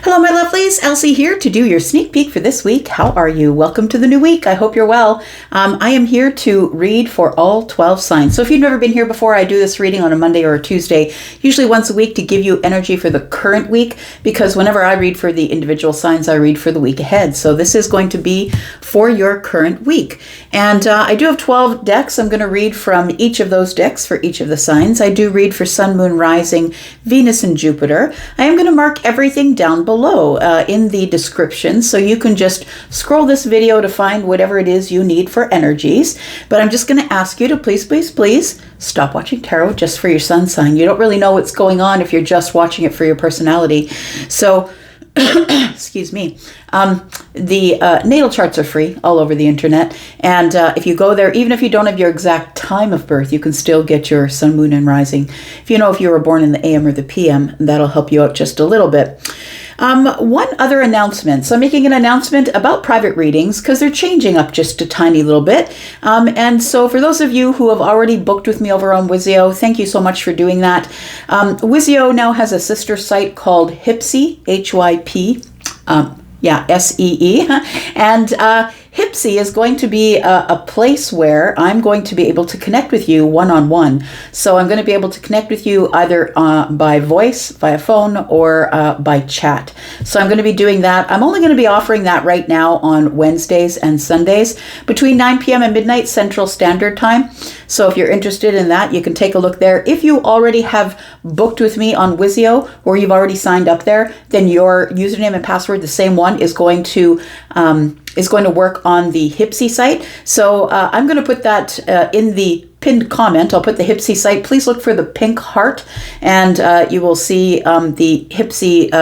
Hello, my lovelies. Elsie here to do your sneak peek for this week. How are you? Welcome to the new week. I hope you're well. I am here to read for all 12 signs. So if you've never been here before, I do this reading on a Monday or a Tuesday, usually once a week to give you energy for the current week, because whenever I read for the individual signs, I read for the week ahead. So this is going to be for your current week. And I do have 12 decks. I'm going to read from each of those decks for each of the signs. I do read for Sun, Moon, Rising, Venus, and Jupiter. I am going to mark everything down below in the description, so you can just scroll this video to find whatever it is you need for energies. But I'm just going to ask you to please stop watching tarot just for your sun sign. You don't really know what's going on if you're just watching it for your personality. So excuse me. The natal charts are free all over the internet, and if you go there, even if you don't have your exact time of birth, you can still get your sun, moon, and rising. If you know if you were born in the AM or the PM, that'll help you out just a little bit. One other announcement. So I'm making an announcement about private readings because they're changing up just a tiny little bit. And so for those of you who have already booked with me over on Wizio, thank you so much for doing that. Wizio now has a sister site called Hypsy, Hyp. SEE. And Hypsy is going to be a place where I'm going to be able to connect with you one-on-one. So I'm going to be able to connect with you either by voice, via phone, or by chat. So I'm going to be doing that. I'm only going to be offering that right now on Wednesdays and Sundays between 9 p.m. and midnight Central Standard Time. So if you're interested in that, you can take a look there. If you already have booked with me on Wizio, or you've already signed up there, then your username and password, the same one, is going to work on the Hypsy site. So I'm going to put that in the pinned comment. I'll put the Hypsy site. Please look for the pink heart, and you will see the Hypsy.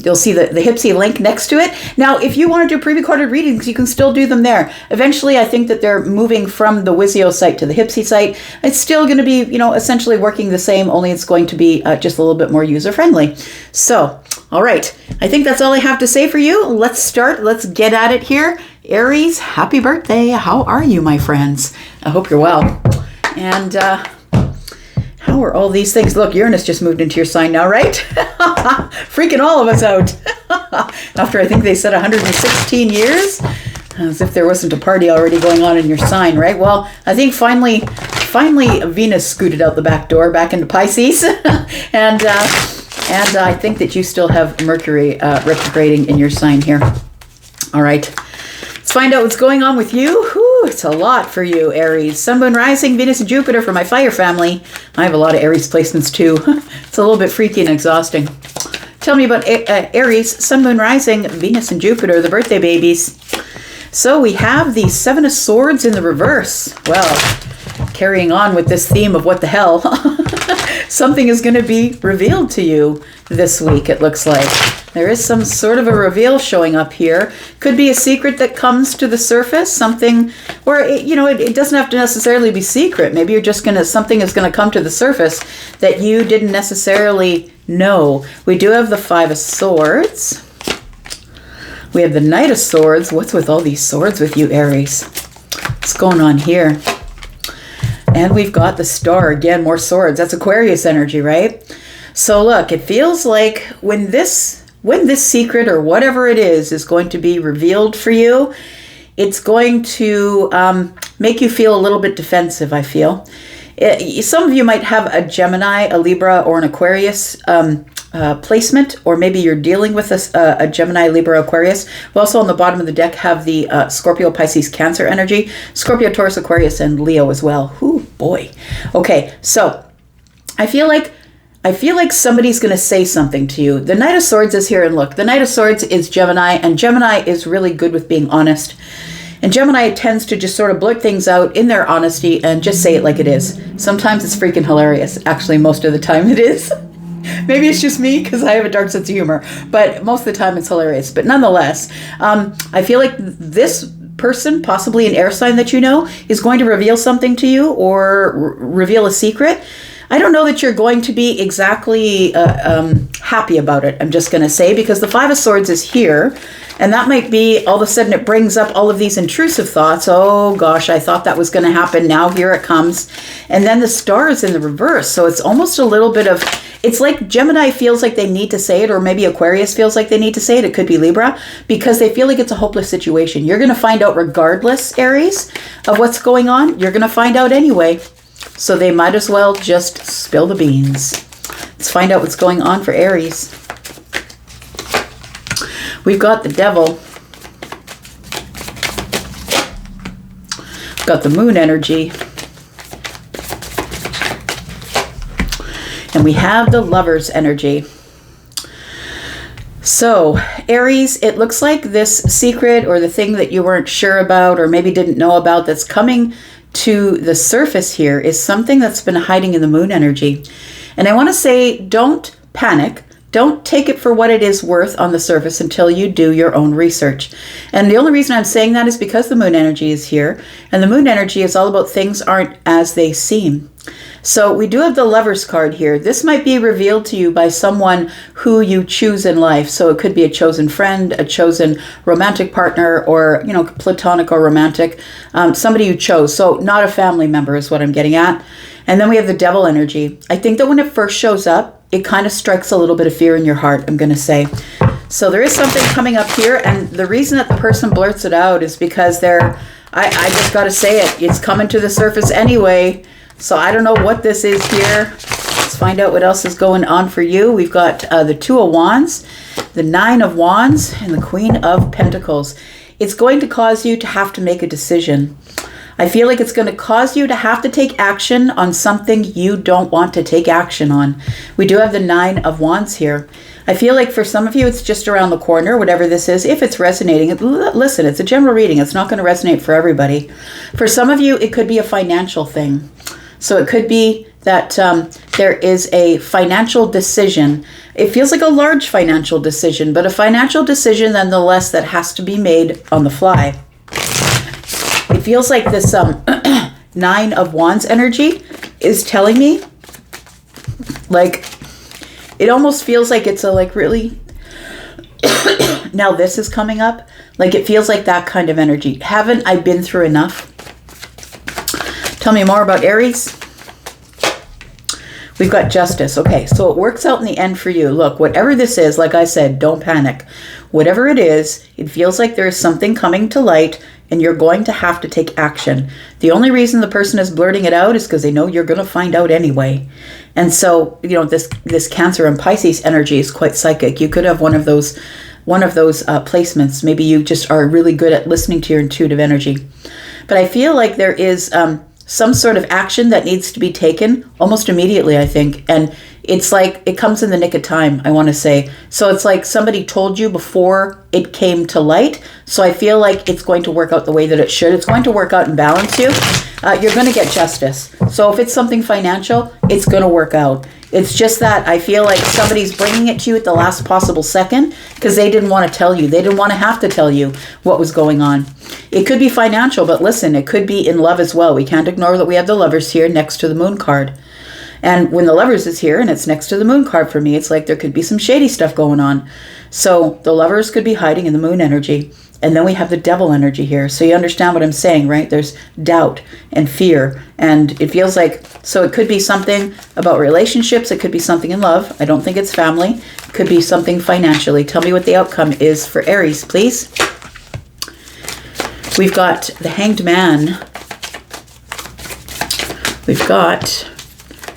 You'll see the Hypsy link next to it. Now, if you want to do pre-recorded readings, you can still do them there. Eventually, I think that they're moving from the Wizio site to the Hypsy site. It's still going to be, essentially working the same, only it's going to be just a little bit more user-friendly. So, all right. I think that's all I have to say for you. Let's start. Let's get at it here. Aries, happy birthday. How are you, my friends? I hope you're well. And how are all these things? Look, Uranus just moved into your sign now, right? Freaking all of us out. After, I think they said 116 years. As if there wasn't a party already going on in your sign, right? Well, I think finally Venus scooted out the back door back into Pisces. And I think that you still have Mercury retrograding in your sign here. All right. Let's find out what's going on with you. Whew, it's a lot for you, Aries. Sun, Moon, Rising, Venus, and Jupiter for my fire family. I have a lot of Aries placements too. It's a little bit freaky and exhausting. Tell me about Aries, Sun, Moon, Rising, Venus, and Jupiter, the birthday babies. So we have the Seven of Swords in the reverse. Well, carrying on with this theme of what the hell. Something is going to be revealed to you this week, it looks like. There is some sort of a reveal showing up here. Could be a secret that comes to the surface, something, or, it doesn't have to necessarily be secret. Maybe you're just something is going to come to the surface that you didn't necessarily know. We do have the Five of Swords. We have the Knight of Swords. What's with all these swords with you, Aries? What's going on here? And we've got the Star. Again, more swords. That's Aquarius energy, right? So look, it feels like when this secret or whatever it is going to be revealed for you, it's going to make you feel a little bit defensive, I feel. Some of you might have a Gemini, a Libra, or an Aquarius placement, or maybe you're dealing with a Gemini, Libra, Aquarius. We also on the bottom of the deck have the Scorpio, Pisces, Cancer energy, Scorpio, Taurus, Aquarius, and Leo as well. Ooh, boy. Okay, so I feel like somebody's going to say something to you. The Knight of Swords is here, and look, the Knight of Swords is Gemini, and Gemini is really good with being honest. And Gemini tends to just sort of blurt things out in their honesty and just say it like it is. Sometimes it's freaking hilarious. Actually, most of the time it is. Maybe it's just me because I have a dark sense of humor, but most of the time it's hilarious. But nonetheless, I feel like this person, possibly an air sign that you know, is going to reveal something to you or reveal a secret. I don't know that you're going to be exactly happy about it, I'm just going to say, because the Five of Swords is here. And that might be all of a sudden it brings up all of these intrusive thoughts. Oh gosh, I thought that was going to happen. Now here it comes. And then the Star is in the reverse. So it's almost a little bit of, it's like Gemini feels like they need to say it, or maybe Aquarius feels like they need to say it. It could be Libra, because they feel like it's a hopeless situation. You're going to find out regardless, Aries, of what's going on. You're going to find out anyway. So they might as well just spill the beans. Let's find out what's going on for Aries. We've got the Devil. We've got the Moon energy. And we have the Lover's energy. So, Aries, it looks like this secret or the thing that you weren't sure about or maybe didn't know about that's coming to the surface here is something that's been hiding in the Moon energy. And I want to say, don't panic. Don't take it for what it is worth on the surface until you do your own research. And the only reason I'm saying that is because the Moon energy is here. And the Moon energy is all about things aren't as they seem. So we do have the Lovers card here. This might be revealed to you by someone who you choose in life. So it could be a chosen friend, a chosen romantic partner, or, you know, platonic or romantic, somebody you chose. So not a family member is what I'm getting at. And then we have the Devil energy. I think that when it first shows up, it kind of strikes a little bit of fear in your heart, I'm going to say. So there is something coming up here. And the reason that the person blurts it out is because I just got to say it. It's coming to the surface anyway. So I don't know what this is here. Let's find out what else is going on for you. We've got the Two of Wands, the Nine of Wands, and the Queen of Pentacles. It's going to cause you to have to make a decision. I feel like it's going to cause you to have to take action on something you don't want to take action on. We do have the Nine of Wands here. I feel like for some of you, it's just around the corner, whatever this is. If it's resonating, listen, it's a general reading. It's not going to resonate for everybody. For some of you, it could be a financial thing. So it could be that there is a financial decision. It feels like a large financial decision, but a financial decision nonetheless that has to be made on the fly. It feels like this Nine of Wands energy is telling me, like, it almost feels like it's a, like, really, now this is coming up. Like, it feels like that kind of energy. Haven't I been through enough? Tell me more about Aries. We've got Justice. Okay, so it works out in the end for you. Look, whatever this is, like I said, don't panic. Whatever it is, it feels like there is something coming to light and you're going to have to take action. The only reason the person is blurting it out is because they know you're going to find out anyway. And so, you know, this Cancer and Pisces energy is quite psychic. You could have one of those placements. Maybe you just are really good at listening to your intuitive energy. But I feel like there is some sort of action that needs to be taken almost immediately, I think. And it's like it comes in the nick of time, I want to say. So it's like somebody told you before it came to light. So I feel like it's going to work out the way that it should. It's going to work out and balance you. You're going to get justice. So if it's something financial, it's going to work out. It's just that I feel like somebody's bringing it to you at the last possible second because they didn't want to tell you. They didn't want to have to tell you what was going on. It could be financial, but listen, it could be in love as well. We can't ignore that we have the Lovers here next to the Moon card. And when the Lovers is here and it's next to the Moon card for me, it's like there could be some shady stuff going on. So the Lovers could be hiding in the Moon energy. And then we have the Devil energy here. So you understand what I'm saying, right? There's doubt and fear. And it feels like, so it could be something about relationships. It could be something in love. I don't think it's family. It could be something financially. Tell me what the outcome is for Aries, please. We've got the Hanged Man. We've got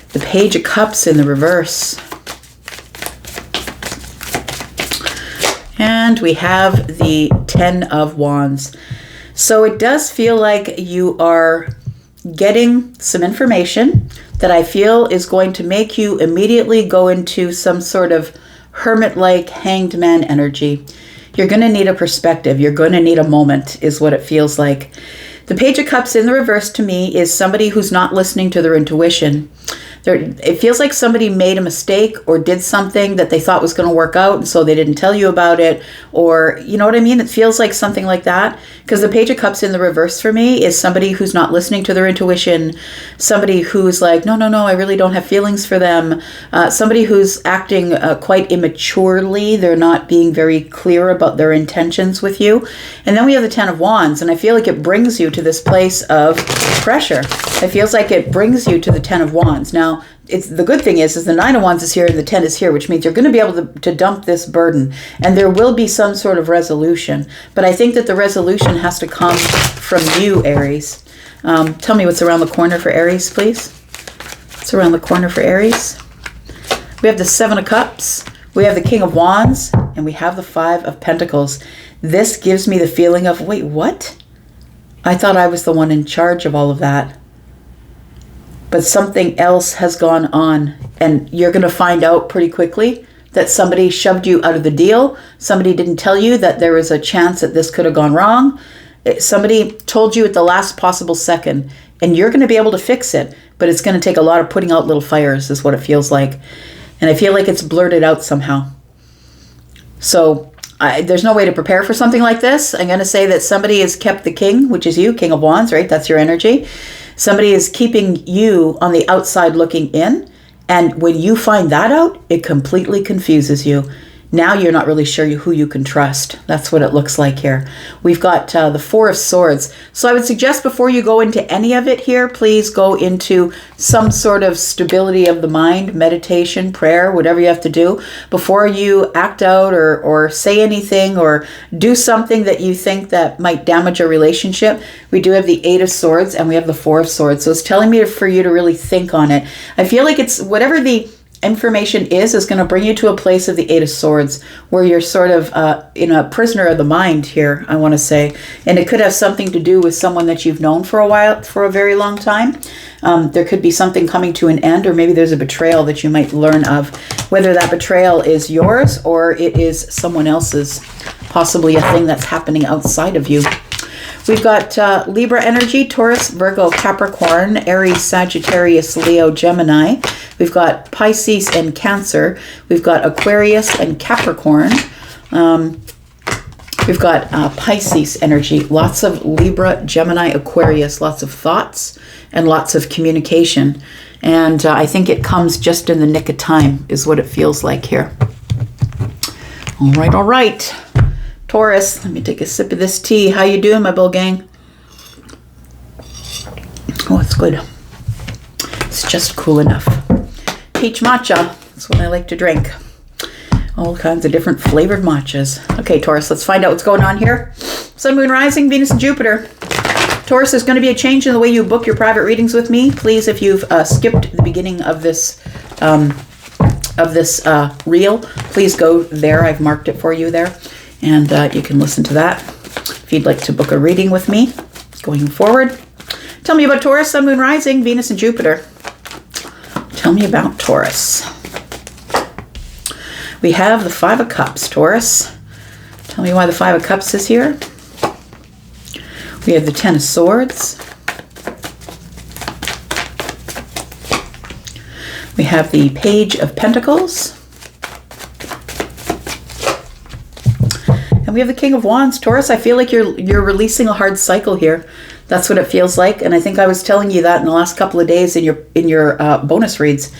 the Page of Cups in the reverse. And we have the Ten of Wands. So it does feel like you are getting some information that I feel is going to make you immediately go into some sort of hermit-like hanged man energy. You're going to need a perspective. You're going to need a moment is what it feels like. The Page of Cups in the reverse to me is somebody who's not listening to their intuition. It feels like somebody made a mistake or did something that they thought was going to work out, and so they didn't tell you about it, or you know what I mean? It feels like something like that, because the Page of Cups in the reverse for me is somebody who's not listening to their intuition, somebody who's like, no, I really don't have feelings for them, somebody who's acting quite immaturely. They're not being very clear about their intentions with you. And then we have the Ten of Wands, and I feel like it brings you to this place of pressure. It feels like it brings you to the Ten of Wands. Now, it's the good thing is the Nine of Wands is here and the 10 is here, which means you're going to be able to dump this burden, and there will be some sort of resolution. But I think that the resolution has to come from you, Aries. Tell me what's around the corner for Aries, please. What's around the corner for Aries? We have the Seven of Cups, we have the King of Wands, and we have the Five of Pentacles. This gives me the feeling of, wait, what? I thought I was the one in charge of all of that. But something else has gone on, and you're going to find out pretty quickly that somebody shoved you out of the deal. Somebody didn't tell you that there was a chance that this could have gone wrong. Somebody told you at the last possible second, and you're going to be able to fix it, but it's going to take a lot of putting out little fires is what it feels like. And I feel like it's blurted out somehow. So there's no way to prepare for something like this. I'm going to say that somebody has kept the king, which is you, King of Wands, right? That's your energy. Somebody is keeping you on the outside looking in. And when you find that out, it completely confuses you. Now you're not really sure who you can trust. That's what it looks like here. We've got the Four of Swords. So I would suggest before you go into any of it here, please go into some sort of stability of the mind, meditation, prayer, whatever you have to do before you act out or say anything or do something that you think that might damage a relationship. We do have the Eight of Swords and we have the Four of Swords. So it's telling me for you to really think on it. I feel like it's whatever the information is going to bring you to a place of the Eight of Swords where you're sort of in a prisoner of the mind here, I want to say. And it could have something to do with someone that you've known for a while, for a very long time. There could be something coming to an end, or maybe there's a betrayal that you might learn of. Whether that betrayal is yours or it is someone else's, possibly a thing that's happening outside of you. We've got Libra energy, Taurus, Virgo, Capricorn, Aries, Sagittarius, Leo, Gemini. We've got Pisces and Cancer. We've got Aquarius and Capricorn. We've got Pisces energy, lots of Libra, Gemini, Aquarius, lots of thoughts and lots of communication. And I think it comes just in the nick of time is what it feels like here. All right. Taurus, let me take a sip of this tea. How you doing, my bull gang? Oh, it's good. It's just cool enough. Peach matcha, that's what I like to drink. All kinds of different flavored matchas. Okay, Taurus, let's find out what's going on here. Sun, Moon, Rising, Venus, and Jupiter. Taurus, there's going to be a change in the way you book your private readings with me. Please, if you've skipped the beginning of this reel, please go there. I've marked it for you there. And you can listen to that if you'd like to book a reading with me going forward. Tell me about Taurus, Sun, Moon, Rising, Venus, and Jupiter. Tell me about Taurus. We have the Five of Cups, Taurus. Tell me why the Five of Cups is here. We have the Ten of Swords. We have the Page of Pentacles. And we have the King of Wands. Taurus, I feel like you're releasing a hard cycle here. That's what it feels like. And I think I was telling you that in the last couple of days in your bonus reads.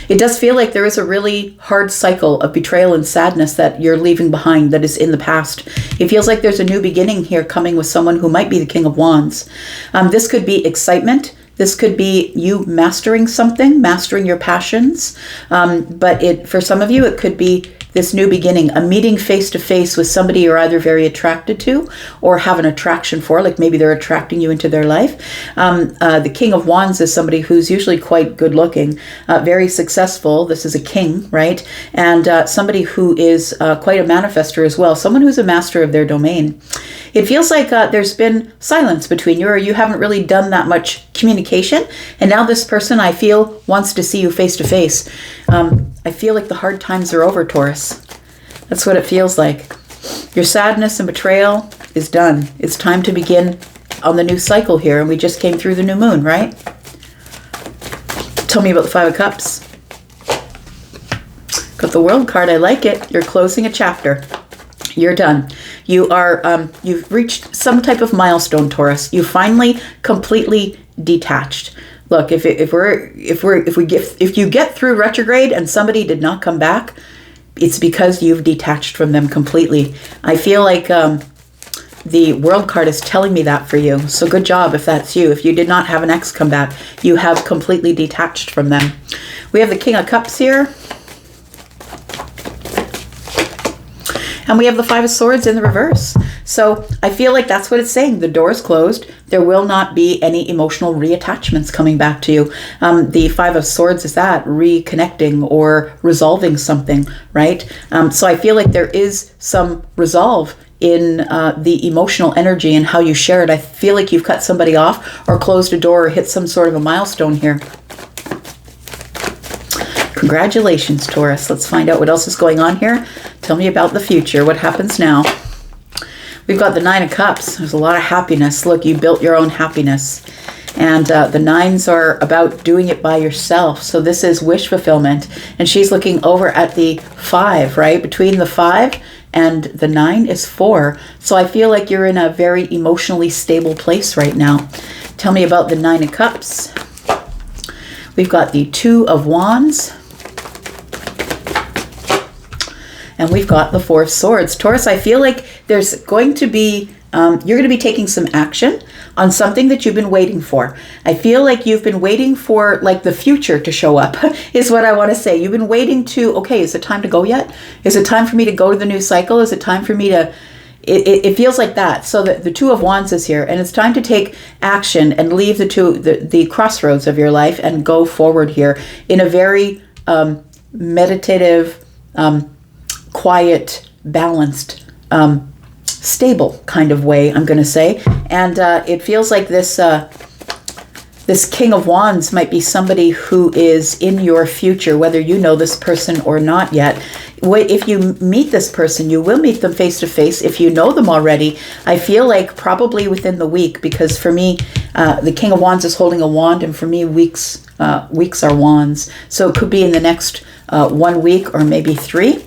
It does feel like there is a really hard cycle of betrayal and sadness that you're leaving behind that is in the past. It feels like there's a new beginning here coming with someone who might be the King of Wands. This could be excitement. This could be you mastering something, mastering your passions. But for some of you, it could be this new beginning, a meeting face-to-face with somebody you're either very attracted to or have an attraction for, like maybe they're attracting you into their life. The King of Wands is somebody who's usually quite good-looking, very successful. This is a king, right? And somebody who is quite a manifester as well, someone who's a master of their domain. It feels like there's been silence between you, or you haven't really done that much communication. And now this person, I feel, wants to see you face-to-face. I feel like the hard times are over, Taurus. That's what it feels like. Your sadness and betrayal is done. It's time to begin on the new cycle here. And we just came through the new moon, right? Tell me about the Five of Cups. Got the World card. I like it. You're closing a chapter. You're done. You are, you've reached some type of milestone, Taurus. You finally completely detached. Look, if you get through retrograde and somebody did not come back, it's because you've detached from them completely. I feel like the World card is telling me that for you. So good job if that's you. If you did not have an ex come back, you have completely detached from them. We have the King of Cups here. And we have the Five of Swords in the reverse. So I feel like that's what it's saying. The door is closed. There will not be any emotional reattachments coming back to you. The Five of Swords is that, reconnecting or resolving something, right? So I feel like there is some resolve in the emotional energy and how you share it. I feel like you've cut somebody off or closed a door or hit some sort of a milestone here. Congratulations, Taurus. Let's find out what else is going on here. Tell me about the future. What happens now? We've got the Nine of Cups. There's a lot of happiness. Look, you built your own happiness. And the nines are about doing it by yourself. So this is wish fulfillment. And she's looking over at the 5, right? Between the 5 and the 9 is 4. So I feel like you're in a very emotionally stable place right now. Tell me about the Nine of Cups. We've got the Two of Wands. And we've got the Four of Swords. Taurus, I feel like there's going to be, you're going to be taking some action on something that you've been waiting for. I feel like you've been waiting for like the future to show up is what I want to say. You've been waiting to, okay, is it time to go yet? Is it time for me to go to the new cycle? Is it time for me to, it feels like that. So the Two of Wands is here and it's time to take action and leave the crossroads of your life and go forward here in a very meditative, quiet, balanced, stable kind of way, I'm going to say. And it feels like this King of Wands might be somebody who is in your future, whether you know this person or not yet. If you meet this person, you will meet them face to face. If you know them already, I feel like probably within the week, because for me, the King of Wands is holding a wand, and for me, weeks are wands. So it could be in the next 1 week or maybe 3.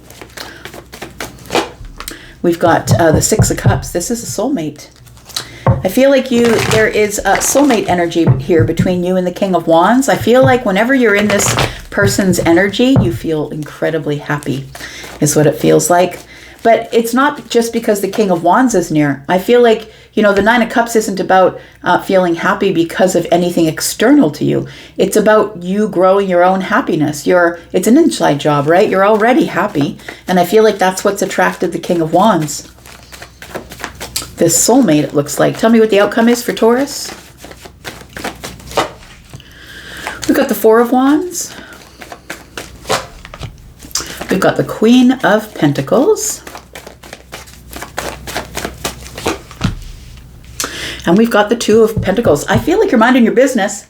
We've got the Six of Cups. This is a soulmate. I feel like there is a soulmate energy here between you and the King of Wands. I feel like whenever you're in this person's energy, you feel incredibly happy, is what it feels like. But it's not just because the King of Wands is near. I feel like, you know, the Nine of Cups isn't about feeling happy because of anything external to you. It's about you growing your own happiness. It's an inside job, right? You're already happy. And I feel like that's what's attracted the King of Wands. This soulmate, it looks like. Tell me what the outcome is for Taurus. We've got the Four of Wands. We've got the Queen of Pentacles. And we've got the Two of Pentacles. I feel like you're minding your business.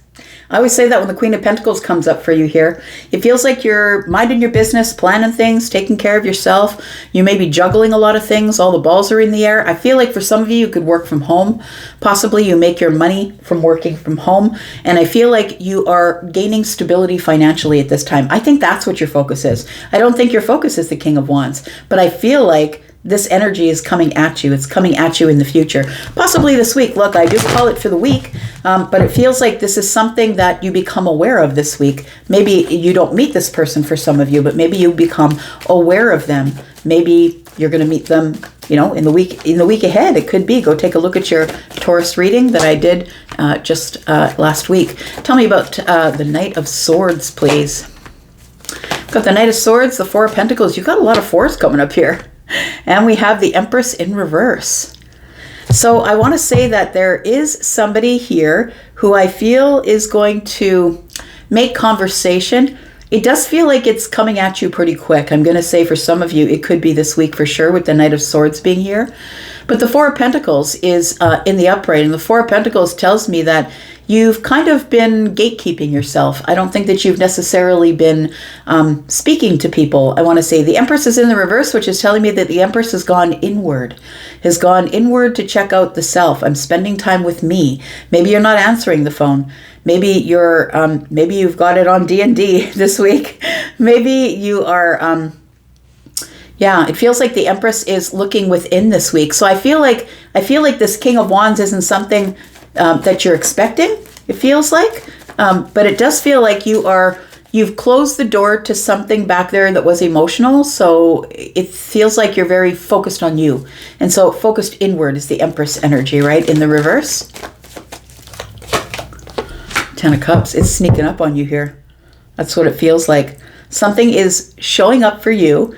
I always say that when the Queen of Pentacles comes up for you here. It feels like you're minding your business, planning things, taking care of yourself. You may be juggling a lot of things. All the balls are in the air. I feel like for some of you, you could work from home. Possibly you make your money from working from home. And I feel like you are gaining stability financially at this time. I think that's what your focus is. I don't think your focus is the King of Wands. But I feel like this energy is coming at you. It's coming at you in the future. Possibly this week. Look, I do call it for the week, but it feels like this is something that you become aware of this week. Maybe you don't meet this person for some of you, but maybe you become aware of them. Maybe you're going to meet them, you know, in the week ahead. It could be. Go take a look at your Taurus reading that I did just last week. Tell me about the Knight of Swords, please. Got the Knight of Swords, the Four of Pentacles. You've got a lot of fours coming up here. And we have the Empress in reverse. So I want to say that there is somebody here who I feel is going to make conversation. It does feel like it's coming at you pretty quick. I'm going to say for some of you, it could be this week for sure with the Knight of Swords being here. But the Four of Pentacles is in the upright. And the Four of Pentacles tells me that you've kind of been gatekeeping yourself. I don't think that you've necessarily been speaking to people. I want to say the Empress is in the reverse, which is telling me that the Empress has gone inward. has gone inward to check out the self. I'm spending time with me. Maybe you're not answering the phone. Maybe maybe you've got it on D&D this week. Maybe you are, it feels like the Empress is looking within this week. So I feel like this King of Wands isn't something that you're expecting, it feels like. But it does feel like you've closed the door to something back there that was emotional. So it feels like you're very focused on you. And so focused inward is the Empress energy, right? In the reverse. 10 of Cups, it's sneaking up on you here. That's what it feels like. Something is showing up for you,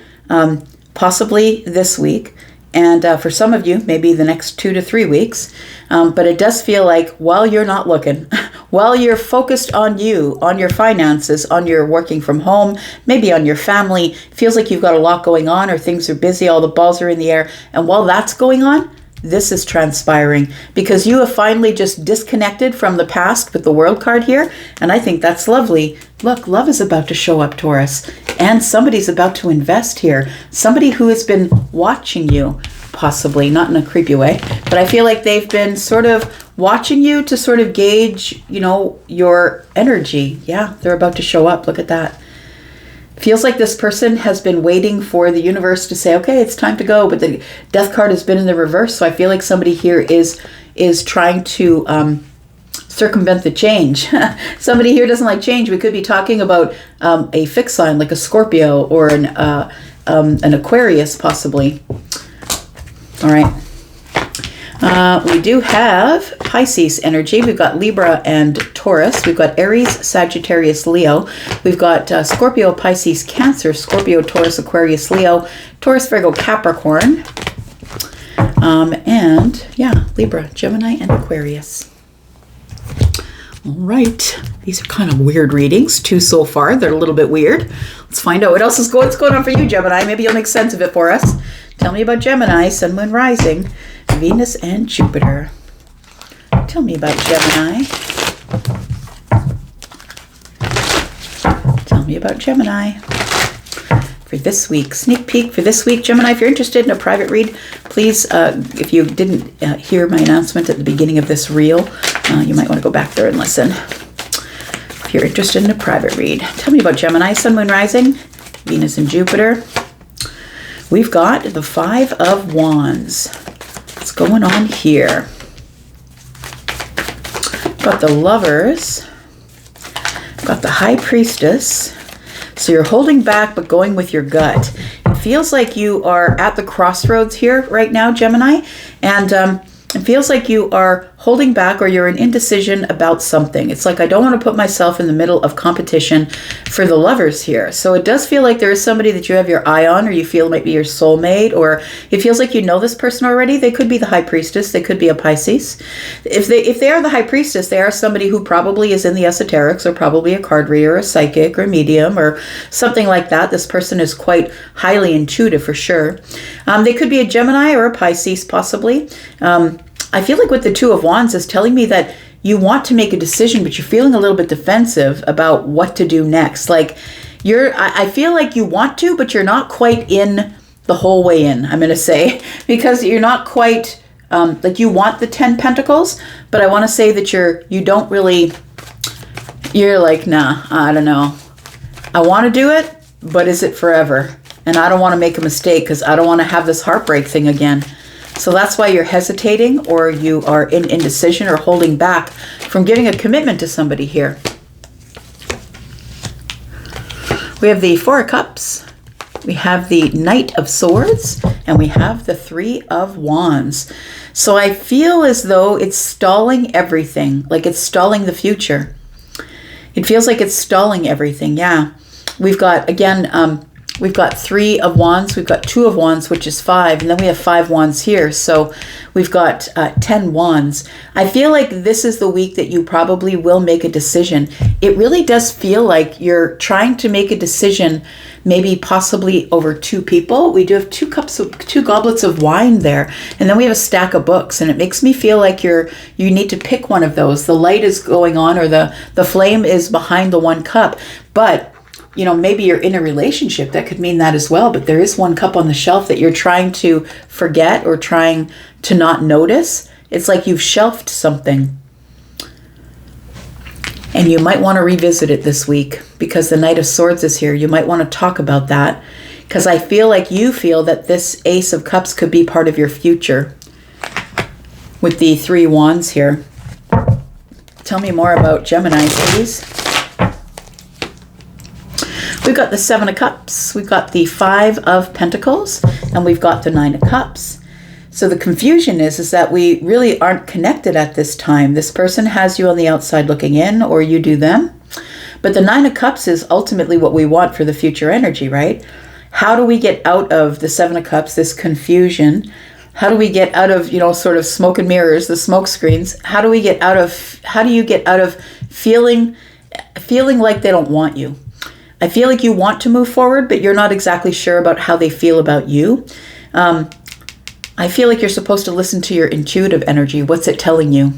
possibly this week. And for some of you, maybe the next 2 to 3 weeks. But it does feel like while you're not looking, while you're focused on you, on your finances, on your working from home, maybe on your family, it feels like you've got a lot going on or things are busy, all the balls are in the air. And while that's going on, this is transpiring because you have finally just disconnected from the past with the World card here. And I think that's lovely. Look, love is about to show up, Taurus. And somebody's about to invest here. Somebody who has been watching you, possibly, not in a creepy way, but I feel like they've been sort of watching you to sort of gauge, your energy. Yeah, they're about to show up. Look at that. Feels like this person has been waiting for the universe to say, okay, it's time to go. But the Death card has been in the reverse. So I feel like somebody here is trying to circumvent the change. Somebody here doesn't like change. We could be talking about a fixed sign like a Scorpio or an Aquarius possibly. All right. We do have Pisces energy. We've got Libra and Taurus. We've got Aries, Sagittarius, Leo. We've got Scorpio, Pisces, Cancer, Scorpio, Taurus, Aquarius, Leo, Taurus, Virgo, Capricorn. Libra, Gemini, and Aquarius. All right. These are kind of weird readings. 2 so far. They're a little bit weird. Let's find out what's going on for you, Gemini. Maybe you'll make sense of it for us. Tell me about Gemini, Sun, Moon, Rising, Venus, and Jupiter. Tell me about Gemini. Tell me about Gemini. For this week, sneak peek for this week, Gemini, if you're interested in a private read, please, if you didn't hear my announcement at the beginning of this reel, you might want to go back there and listen. If you're interested in a private read, tell me about Gemini, Sun, Moon, Rising, Venus, and Jupiter. We've got the 5 of Wands. What's going on here? Got the Lovers. Got the High Priestess. So you're holding back but going with your gut. It feels like you are at the crossroads here right now, Gemini. And it feels like you are holding back or you're in indecision about something. It's like I don't want to put myself in the middle of competition for the Lovers here. So it does feel like there is somebody that you have your eye on or you feel might be your soulmate, or it feels like you know this person already. They could be the High Priestess. They could be a Pisces. If they are the High Priestess, they are somebody who probably is in the esoterics or probably a card reader, a psychic or medium or something like that. This person is quite highly intuitive for sure. They could be a Gemini or a Pisces possibly. I feel like with the 2 of Wands is telling me that you want to make a decision, but you're feeling a little bit defensive about what to do next. Like I feel like you want to, but you're not quite in the whole way in, I'm going to say, because you're not quite, like you want the 10 Pentacles, but I want to say that you're like, nah, I don't know. I want to do it, but is it forever? And I don't want to make a mistake because I don't want to have this heartbreak thing again. So that's why you're hesitating or you are in indecision or holding back from giving a commitment to somebody here. We have the 4 of Cups, we have the Knight of Swords, and we have the 3 of Wands. So I feel as though it's stalling everything, like it's stalling the future. It feels like it's stalling everything, yeah. We've got, again, we've got 3 of Wands, we've got 2 of Wands, which is 5, and then we have 5 Wands here. So we've got 10 Wands. I feel like this is the week that you probably will make a decision. It really does feel like you're trying to make a decision, maybe possibly over 2 people. We do have 2 goblets of wine there, and then we have a stack of books, and it makes me feel like you need to pick one of those. The light is going on, or the flame is behind the 1 cup, but you know, maybe you're in a relationship. That could mean that as well. But there is one cup on the shelf that you're trying to forget or trying to not notice. It's like you've shelved something. And you might want to revisit it this week because the Knight of Swords is here. You might want to talk about that because I feel like you feel that this Ace of Cups could be part of your future with the 3 Wands here. Tell me more about Gemini, please. We've got the 7 of Cups, we've got the 5 of Pentacles, and we've got the 9 of Cups. So the confusion is that we really aren't connected at this time. This person has you on the outside looking in, or you do them. But the 9 of Cups is ultimately what we want for the future energy, right? How do we get out of the 7 of Cups, this confusion? How do we get out of, you know, sort of smoke and mirrors, the smoke screens? How do you get out of feeling like they don't want you? I feel like you want to move forward, but you're not exactly sure about how they feel about you. I feel like you're supposed to listen to your intuitive energy. What's it telling you?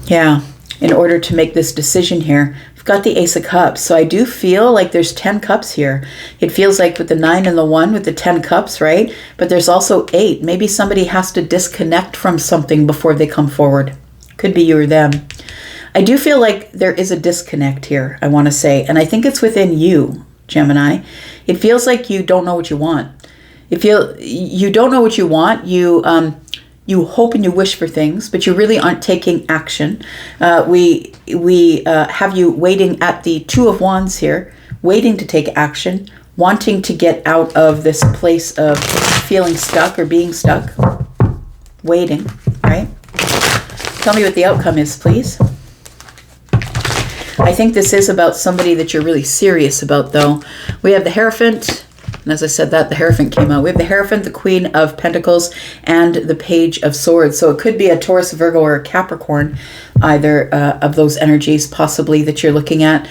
Yeah, in order to make this decision here. I've got the Ace of Cups, so I do feel like there's 10 cups here. It feels like with the 9 and the 1 with the 10 cups, right? But there's also 8. Maybe somebody has to disconnect from something before they come forward. Could be you or them. I do feel like there is a disconnect here, I want to say, and I think it's within you, Gemini. It feels like you don't know what you want. You don't know what you want. You hope and you wish for things, but you really aren't taking action. We have you waiting at the 2 of Wands here, waiting to take action, wanting to get out of this place of feeling stuck or being stuck, waiting, right? Tell me what the outcome is, please. I think this is about somebody that you're really serious about, though. We have the Hierophant. And as I said that, the Hierophant came out. We have the Hierophant, the Queen of Pentacles, and the Page of Swords. So it could be a Taurus, Virgo, or a Capricorn, either of those energies possibly that you're looking at.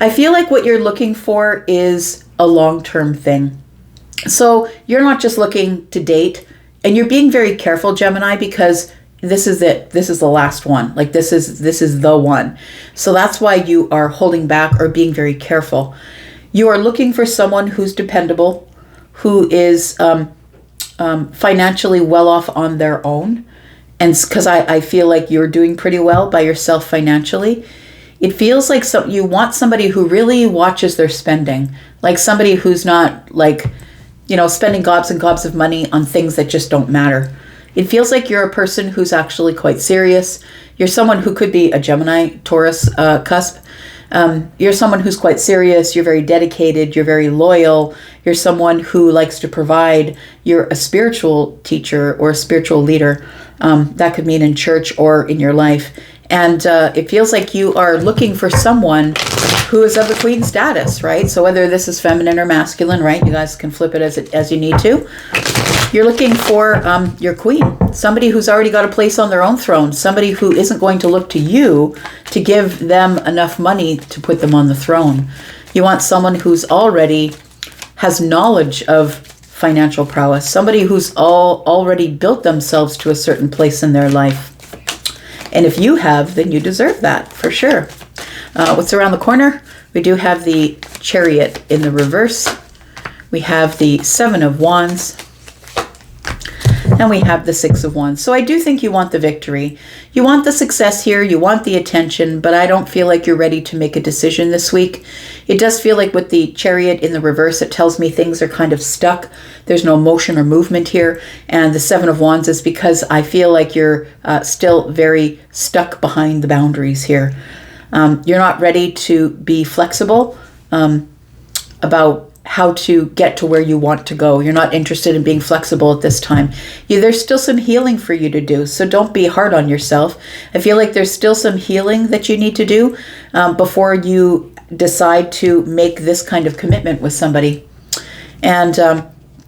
I feel like what you're looking for is a long-term thing. So you're not just looking to date, and you're being very careful, Gemini, because this is it. This is the last one. Like this is the one. So that's why you are holding back or being very careful. You are looking for someone who's dependable, who is financially well off on their own. And because I feel like you're doing pretty well by yourself financially. It feels like you want somebody who really watches their spending. Like somebody who's not like, you know, spending gobs and gobs of money on things that just don't matter. It feels like you're a person who's actually quite serious. You're someone who could be a Gemini, Taurus cusp. You're someone who's quite serious. You're very dedicated. You're very loyal. You're someone who likes to provide. You're a spiritual teacher or a spiritual leader. That could mean in church or in your life. And it feels like you are looking for someone who is of the queen status, right? So whether this is feminine or masculine, right? You guys can flip it as you need to. You're looking for your queen, somebody who's already got a place on their own throne, somebody who isn't going to look to you to give them enough money to put them on the throne. You want someone who's already has knowledge of financial prowess, somebody who's already built themselves to a certain place in their life. And if you have, then you deserve that for sure. What's around the corner? We do have the Chariot in the reverse. We have the 7 of Wands. And we have the 6 of Wands. So I do think you want the victory. You want the success here. You want the attention, but I don't feel like you're ready to make a decision this week. It does feel like with the Chariot in the reverse, it tells me things are kind of stuck. There's no motion or movement here. And the 7 of Wands is because I feel like you're still very stuck behind the boundaries here. You're not ready to be flexible about how to get to where you want to go. You're not interested in being flexible at this time. There's still some healing for you to do, so don't be hard on yourself. I feel like there's still some healing that you need to do before you decide to make this kind of commitment with somebody. And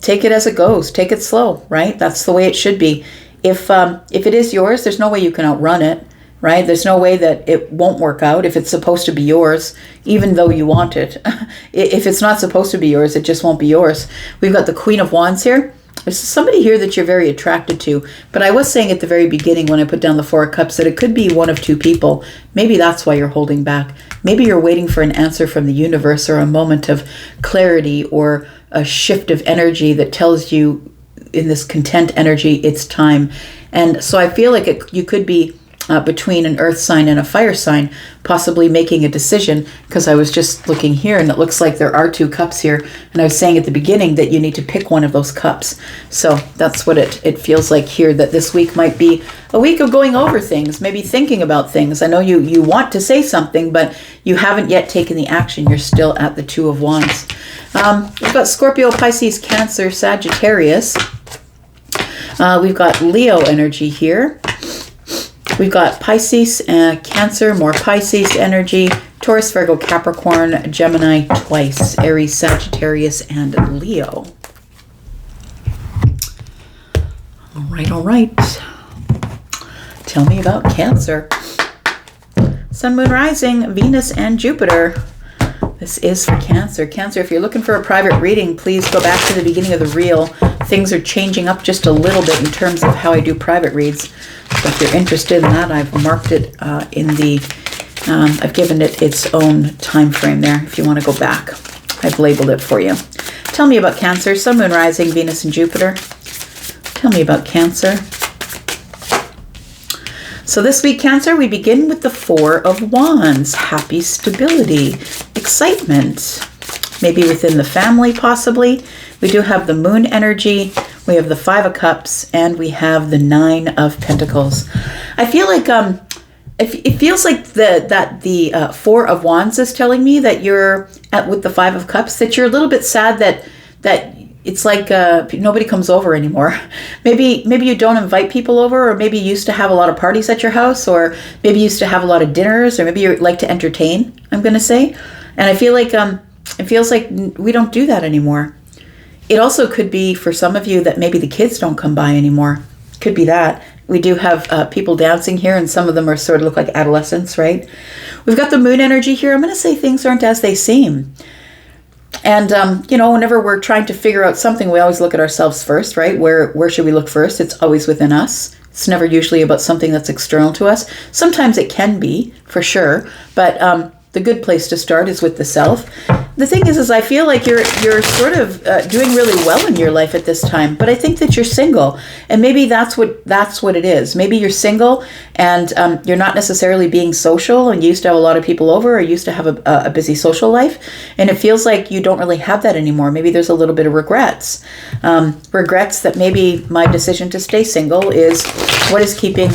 take it as it goes. Take it slow, right? That's the way it should be. If it is yours, there's no way you can outrun it. Right? There's no way that it won't work out if it's supposed to be yours, even though you want it. If it's not supposed to be yours, it just won't be yours. We've got the Queen of Wands here. There's somebody here that you're very attracted to, but I was saying at the very beginning when I put down the Four of Cups that it could be one of two people. Maybe that's why you're holding back. Maybe you're waiting for an answer from the universe or a moment of clarity or a shift of energy that tells you in this content energy, it's time. And so I feel like you could be between an earth sign and a fire sign, possibly making a decision, because I was just looking here and it looks like there are two cups here. And I was saying at the beginning that you need to pick one of those cups. So that's what it feels like here, that this week might be a week of going over things, maybe thinking about things. I know you want to say something, but you haven't yet taken the action. You're still at the Two of Wands. We've got Scorpio, Pisces, Cancer, Sagittarius. We've got Leo energy here. We've got Pisces, Cancer, more Pisces energy, Taurus, Virgo, Capricorn, Gemini twice, Aries, Sagittarius, and Leo. All right. Tell me about Cancer. Sun, Moon, Rising, Venus, and Jupiter. This is for Cancer. Cancer, if you're looking for a private reading, please go back to the beginning of the reel. Things are changing up just a little bit in terms of how I do private reads. So if you're interested in that, I've marked it I've given it its own time frame there if you want to go back. I've labeled it for you. Tell me about Cancer. Sun, Moon, Rising, Venus, and Jupiter. Tell me about Cancer. So this week, Cancer, we begin with the Four of Wands. Happy stability, excitement, maybe within the family possibly. We do have the Moon energy, we have the Five of Cups, and we have the Nine of Pentacles. I feel like it feels like the Four of Wands is telling me that you're with the Five of Cups, that you're a little bit sad that it's like nobody comes over anymore. Maybe you don't invite people over, or maybe you used to have a lot of parties at your house, or maybe you used to have a lot of dinners, or maybe you like to entertain, I'm going to say. And I feel like it feels like we don't do that anymore. It also could be for some of you that maybe the kids don't come by anymore. Could be that. We do have people dancing here, and some of them are sort of look like adolescents, right? We've got the Moon energy here. I'm going to say things aren't as they seem. And, whenever we're trying to figure out something, we always look at ourselves first, right? Where should we look first? It's always within us. It's never usually about something that's external to us. Sometimes it can be, for sure. But the good place to start is with the self. The thing is I feel like you're sort of doing really well in your life at this time, but I think that you're single, and maybe that's what it is. Maybe you're single and you're not necessarily being social, and you used to have a lot of people over, or used to have a busy social life, and it feels like you don't really have that anymore. Maybe there's a little bit of regrets that maybe my decision to stay single is what is keeping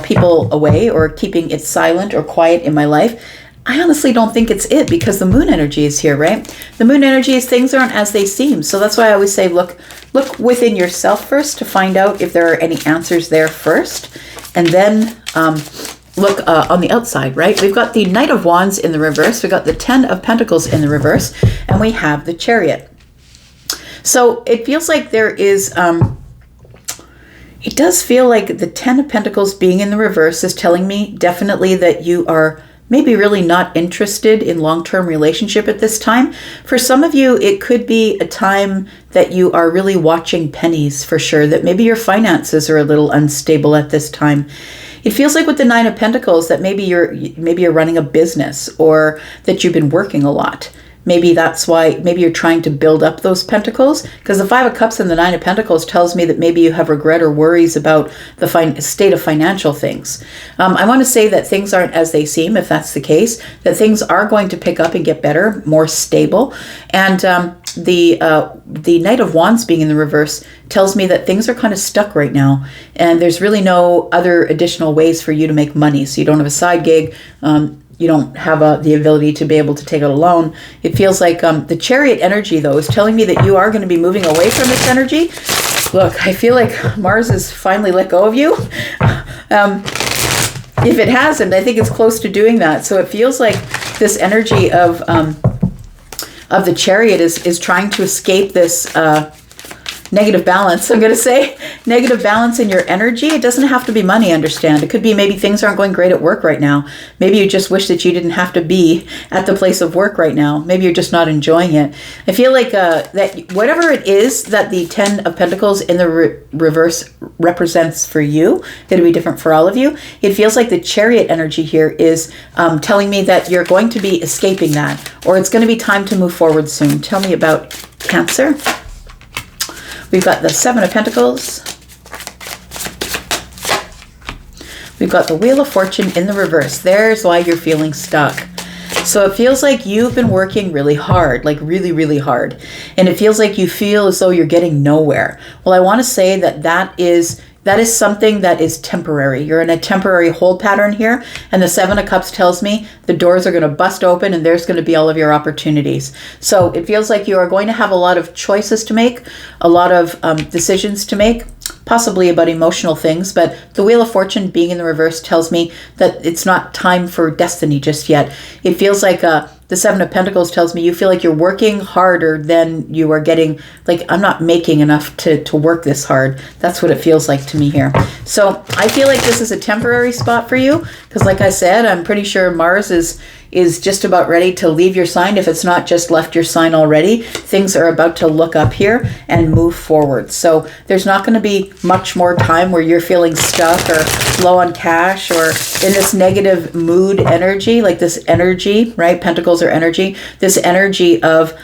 people away, or keeping it silent or quiet in my life. I honestly don't think it's it, because the Moon energy is here, right? The Moon energy is things aren't as they seem. So that's why I always say, look within yourself first to find out if there are any answers there first. And then look on the outside, right? We've got the Knight of Wands in the reverse. We've got the Ten of Pentacles in the reverse. And we have the Chariot. So it feels like there is... it does feel like the Ten of Pentacles being in the reverse is telling me definitely that you are... maybe really not interested in long-term relationship at this time. For some of you, it could be a time that you are really watching pennies, for sure, that maybe your finances are a little unstable at this time. It feels like with the Nine of Pentacles that maybe you're running a business, or that you've been working a lot. Maybe that's why, maybe you're trying to build up those pentacles, because the Five of Cups and the Nine of Pentacles tells me that maybe you have regret or worries about the state of financial things. I want to say that things aren't as they seem, if that's the case, that things are going to pick up and get better, more stable. And the Knight of Wands being in the reverse tells me that things are kind of stuck right now, and there's really no other additional ways for you to make money. So you don't have a side gig. You don't have the ability to be able to take out a loan. It feels like the Chariot energy, though, is telling me that you are going to be moving away from this energy. Look, I feel like Mars has finally let go of you. If it hasn't, I think it's close to doing that. So it feels like this energy of the Chariot is trying to escape this negative balance, I'm going to say. Negative balance in your energy. It doesn't have to be money, understand. It could be maybe things aren't going great at work right now. Maybe you just wish that you didn't have to be at the place of work right now. Maybe you're just not enjoying it. I feel like that whatever it is that the 10 of Pentacles in the reverse represents for you, it'll be different for all of you. It feels like the Chariot energy here is telling me that you're going to be escaping that, or it's going to be time to move forward soon. Tell me about Cancer. We've got the 7 of Pentacles. We've got the Wheel of Fortune in the reverse. There's why you're feeling stuck. So it feels like you've been working really hard, like really, really hard. And it feels like you feel as though you're getting nowhere. Well, I want to say that that is something that is temporary. You're in a temporary hold pattern here. And the 7 of Cups tells me the doors are going to bust open and there's going to be all of your opportunities. So it feels like you are going to have a lot of choices to make, a lot of decisions to make, possibly about emotional things. But the Wheel of Fortune being in the reverse tells me that it's not time for destiny just yet. It feels like the 7 of Pentacles tells me you feel like you're working harder than you are getting, like, I'm not making enough to work this hard. That's what it feels like to me here. So I feel like this is a temporary spot for you, because like I said, I'm pretty sure Mars is just about ready to leave your sign. If it's not just left your sign already, things are about to look up here and move forward. So there's not going to be much more time where you're feeling stuck or low on cash or in this negative mood energy, like this energy, right? Pentacles are energy. This energy of,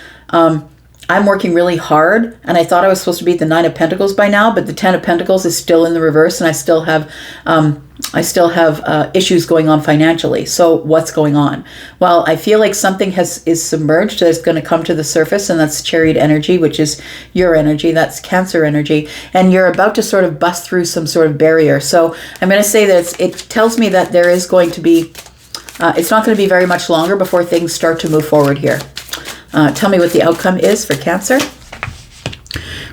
I'm working really hard, and I thought I was supposed to be at the 9 of Pentacles by now, but the 10 of Pentacles is still in the reverse, and I still have issues going on financially. So what's going on? Well, I feel like something is submerged that's going to come to the surface, and that's Chariot energy, which is your energy. That's Cancer energy, and you're about to sort of bust through some sort of barrier. So I'm going to say that it tells me that there is going to be, it's not going to be very much longer before things start to move forward here. Tell me what the outcome is for Cancer.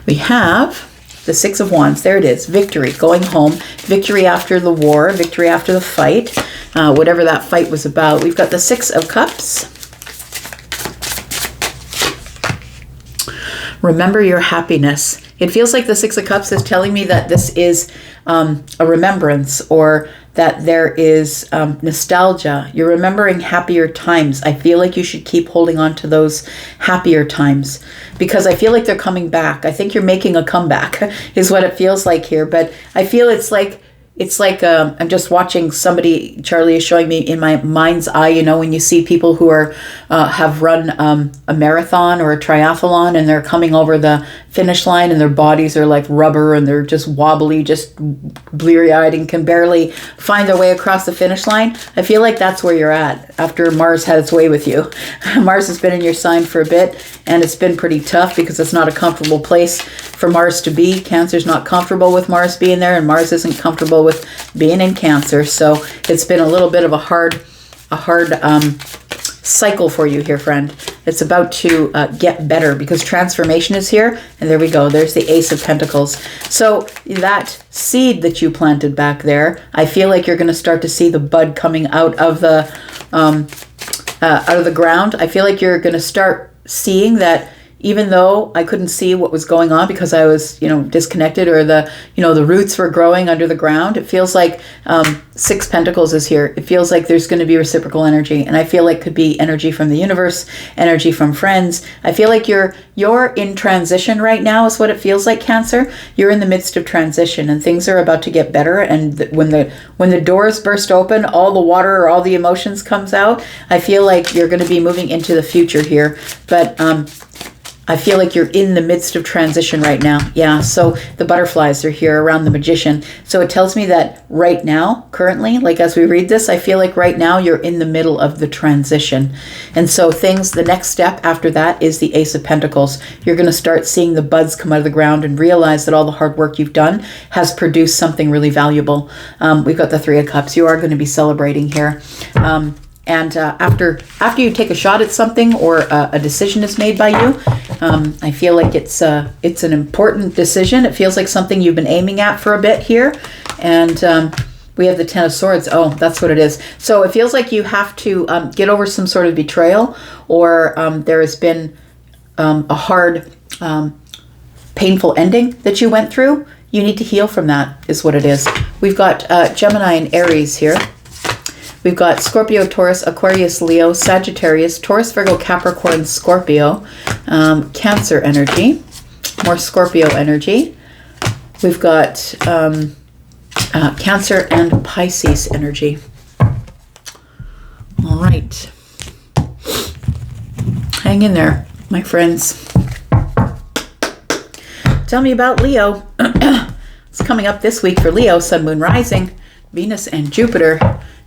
We have the 6 of Wands. There it is. Victory. Going home. Victory after the war. Victory after the fight. Whatever that fight was about. We've got the 6 of Cups. Remember your happiness. It feels like the 6 of Cups is telling me that this is a remembrance, or that there is nostalgia. You're remembering happier times. I feel like you should keep holding on to those happier times, because I feel like they're coming back. I think you're making a comeback is what it feels like here. But I feel it's like I'm just watching somebody. Charlie is showing me in my mind's eye, you know, when you see people who are have run a marathon or a triathlon, and they're coming over the finish line and their bodies are like rubber and they're just wobbly, just bleary-eyed, and can barely find their way across the finish line. I feel like that's where you're at after Mars had its way with you. Mars has been in your sign for a bit, and it's been pretty tough because it's not a comfortable place for Mars to be. Cancer's not comfortable with Mars being there, and Mars isn't comfortable with being in Cancer. So it's been a little bit of a hard cycle for you here, friend. It's about to get better, because transformation is here. And there we go. There's the Ace of Pentacles. So that seed that you planted back there, I feel like you're going to start to see the bud coming out of the ground. I feel like you're going to start seeing that, even though I couldn't see what was going on because I was, disconnected, or the roots were growing under the ground. It feels like 6 Pentacles is here. It feels like there's going to be reciprocal energy, and I feel like could be energy from the universe, energy from friends. I feel like you're in transition right now is what it feels like, Cancer. You're in the midst of transition, and things are about to get better. And when the doors burst open, all the water or all the emotions comes out. I feel like you're going to be moving into the future here. But I feel like you're in the midst of transition right now. Yeah, so the butterflies are here around the Magician. So it tells me that right now, currently, like as we read this, I feel like right now you're in the middle of the transition. And so the next step after that is the Ace of Pentacles. You're going to start seeing the buds come out of the ground and realize that all the hard work you've done has produced something really valuable. We've got the 3 of Cups. You are going to be celebrating here. And after you take a shot at something, or a decision is made by you, I feel like it's an important decision. It feels like something you've been aiming at for a bit here. And we have the 10 of Swords. Oh, that's what it is. So it feels like you have to get over some sort of betrayal, or there has been a hard painful ending that you went through. You need to heal from that, is what it is. We've got Gemini and Aries here. We've got Scorpio, Taurus, Aquarius, Leo, Sagittarius, Taurus, Virgo, Capricorn, Scorpio, Cancer energy, more Scorpio energy. We've got Cancer and Pisces energy. All right. Hang in there, my friends. Tell me about Leo. It's coming up this week for Leo, Sun, Moon, Rising, Venus, and Jupiter.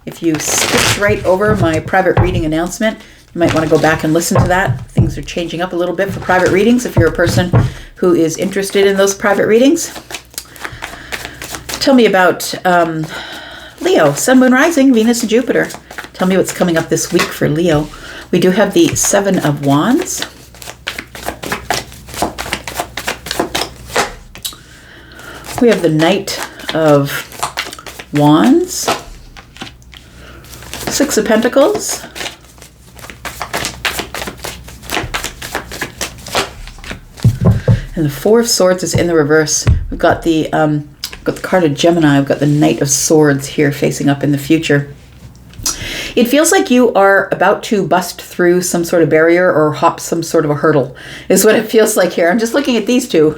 If you skipped right over my private reading announcement, you might want to go back and listen to that. Things are changing up a little bit for private readings if you're a person who is interested in those private readings. Tell me about Leo, Sun, Moon, Rising, Venus, and Jupiter. Tell me what's coming up this week for Leo. We do have the Seven of Wands. We have the Knight of Wands. Six of Pentacles. And the Four of Swords is in the reverse. We've got the card of Gemini. We've got the Knight of Swords here facing up in the future. It feels like you are about to bust through some sort of barrier or hop some sort of a hurdle, is what it feels like here. I'm just looking at these two.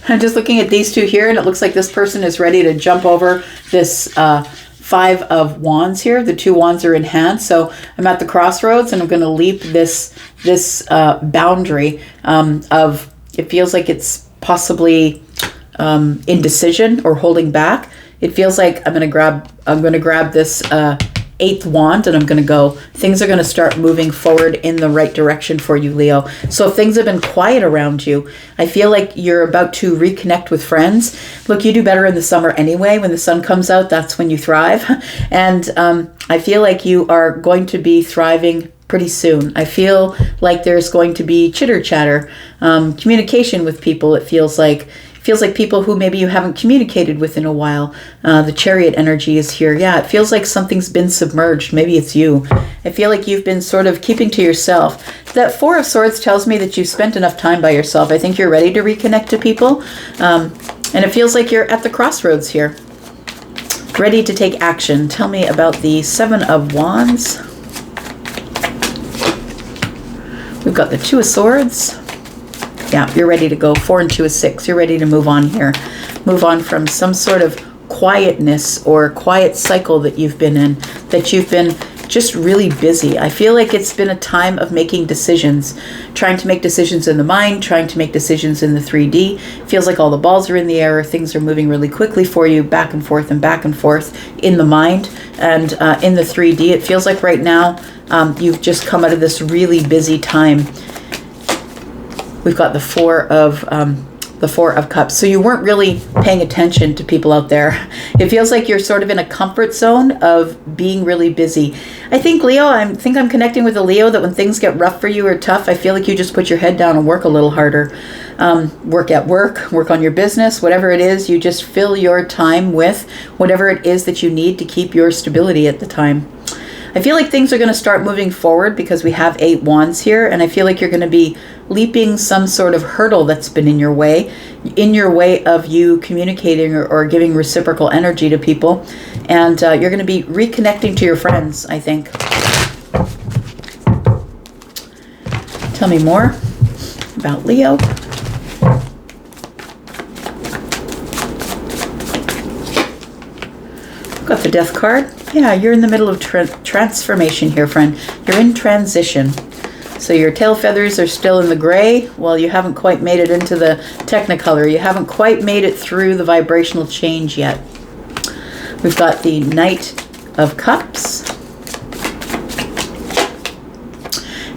I'm just looking at these two here, and it looks like this person is ready to jump over this Five of Wands here. The two wands are in hand, so I'm at the crossroads, and I'm going to leap this boundary of, it feels like it's possibly indecision or holding back. It feels like I'm going to grab this eighth wand, and I'm going to go. Things are going to start moving forward in the right direction for you, Leo. So if things have been quiet around you, I feel like you're about to reconnect with friends. Look, you do better in the summer anyway. When the sun comes out, that's when you thrive. And I feel like you are going to be thriving pretty soon. I feel like there's going to be chitter chatter, communication with people. It feels like people who maybe you haven't communicated with in a while. The Chariot energy is here. Yeah, it feels like something's been submerged. Maybe it's you. I feel like you've been sort of keeping to yourself. That Four of Swords tells me that you've spent enough time by yourself. I think you're ready to reconnect to people. And it feels like you're at the crossroads here, ready to take action. Tell me about the Seven of Wands. We've got the Two of Swords. Yeah, you're ready to go. 4 and 2 is 6. You're ready to move on here. Move on from some sort of quietness or quiet cycle that you've been in, that you've been just really busy. I feel like it's been a time of making decisions, trying to make decisions in the mind, trying to make decisions in the 3D. Feels like all the balls are in the air. Things are moving really quickly for you, back and forth in the mind and in the 3D. It feels like right now you've just come out of this really busy time. We've got the Four of Cups. So you weren't really paying attention to people out there. It feels like you're sort of in a comfort zone of being really busy. I think, Leo, I'm connecting with a Leo that when things get rough for you or tough, I feel like you just put your head down and work a little harder. Work at work, work on your business, whatever it is, you just fill your time with whatever it is that you need to keep your stability at the time. I feel like things are going to start moving forward because we have 8 wands here, and I feel like you're going to be leaping some sort of hurdle that's been in your way of you communicating or giving reciprocal energy to people, and you're going to be reconnecting to your friends, I think. Tell me more about Leo. Got the Death card. Yeah, you're in the middle of transformation here, friend. You're in transition. So your tail feathers are still in the gray. Well, you haven't quite made it into the Technicolor. You haven't quite made it through the vibrational change yet. We've got the Knight of Cups.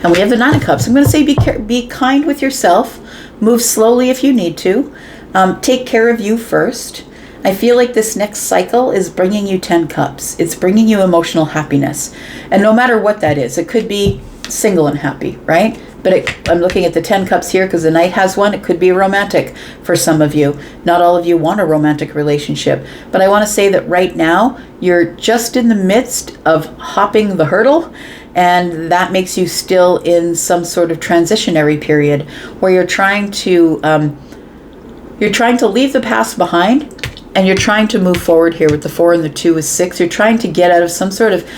And we have the Nine of Cups. I'm going to say be kind with yourself. Move slowly if you need to. Take care of you first. I feel like this next cycle is bringing you 10 cups. It's bringing you emotional happiness. And no matter what that is, it could be single and happy, right? But I'm looking at the 10 cups here because the Knight has one. It could be romantic for some of you. Not all of you want a romantic relationship. But I want to say that right now, you're just in the midst of hopping the hurdle. And that makes you still in some sort of transitionary period where you're trying to You're trying to leave the past behind, and you're trying to move forward here with the 4 and the 2 is 6. You're trying to get out of some sort of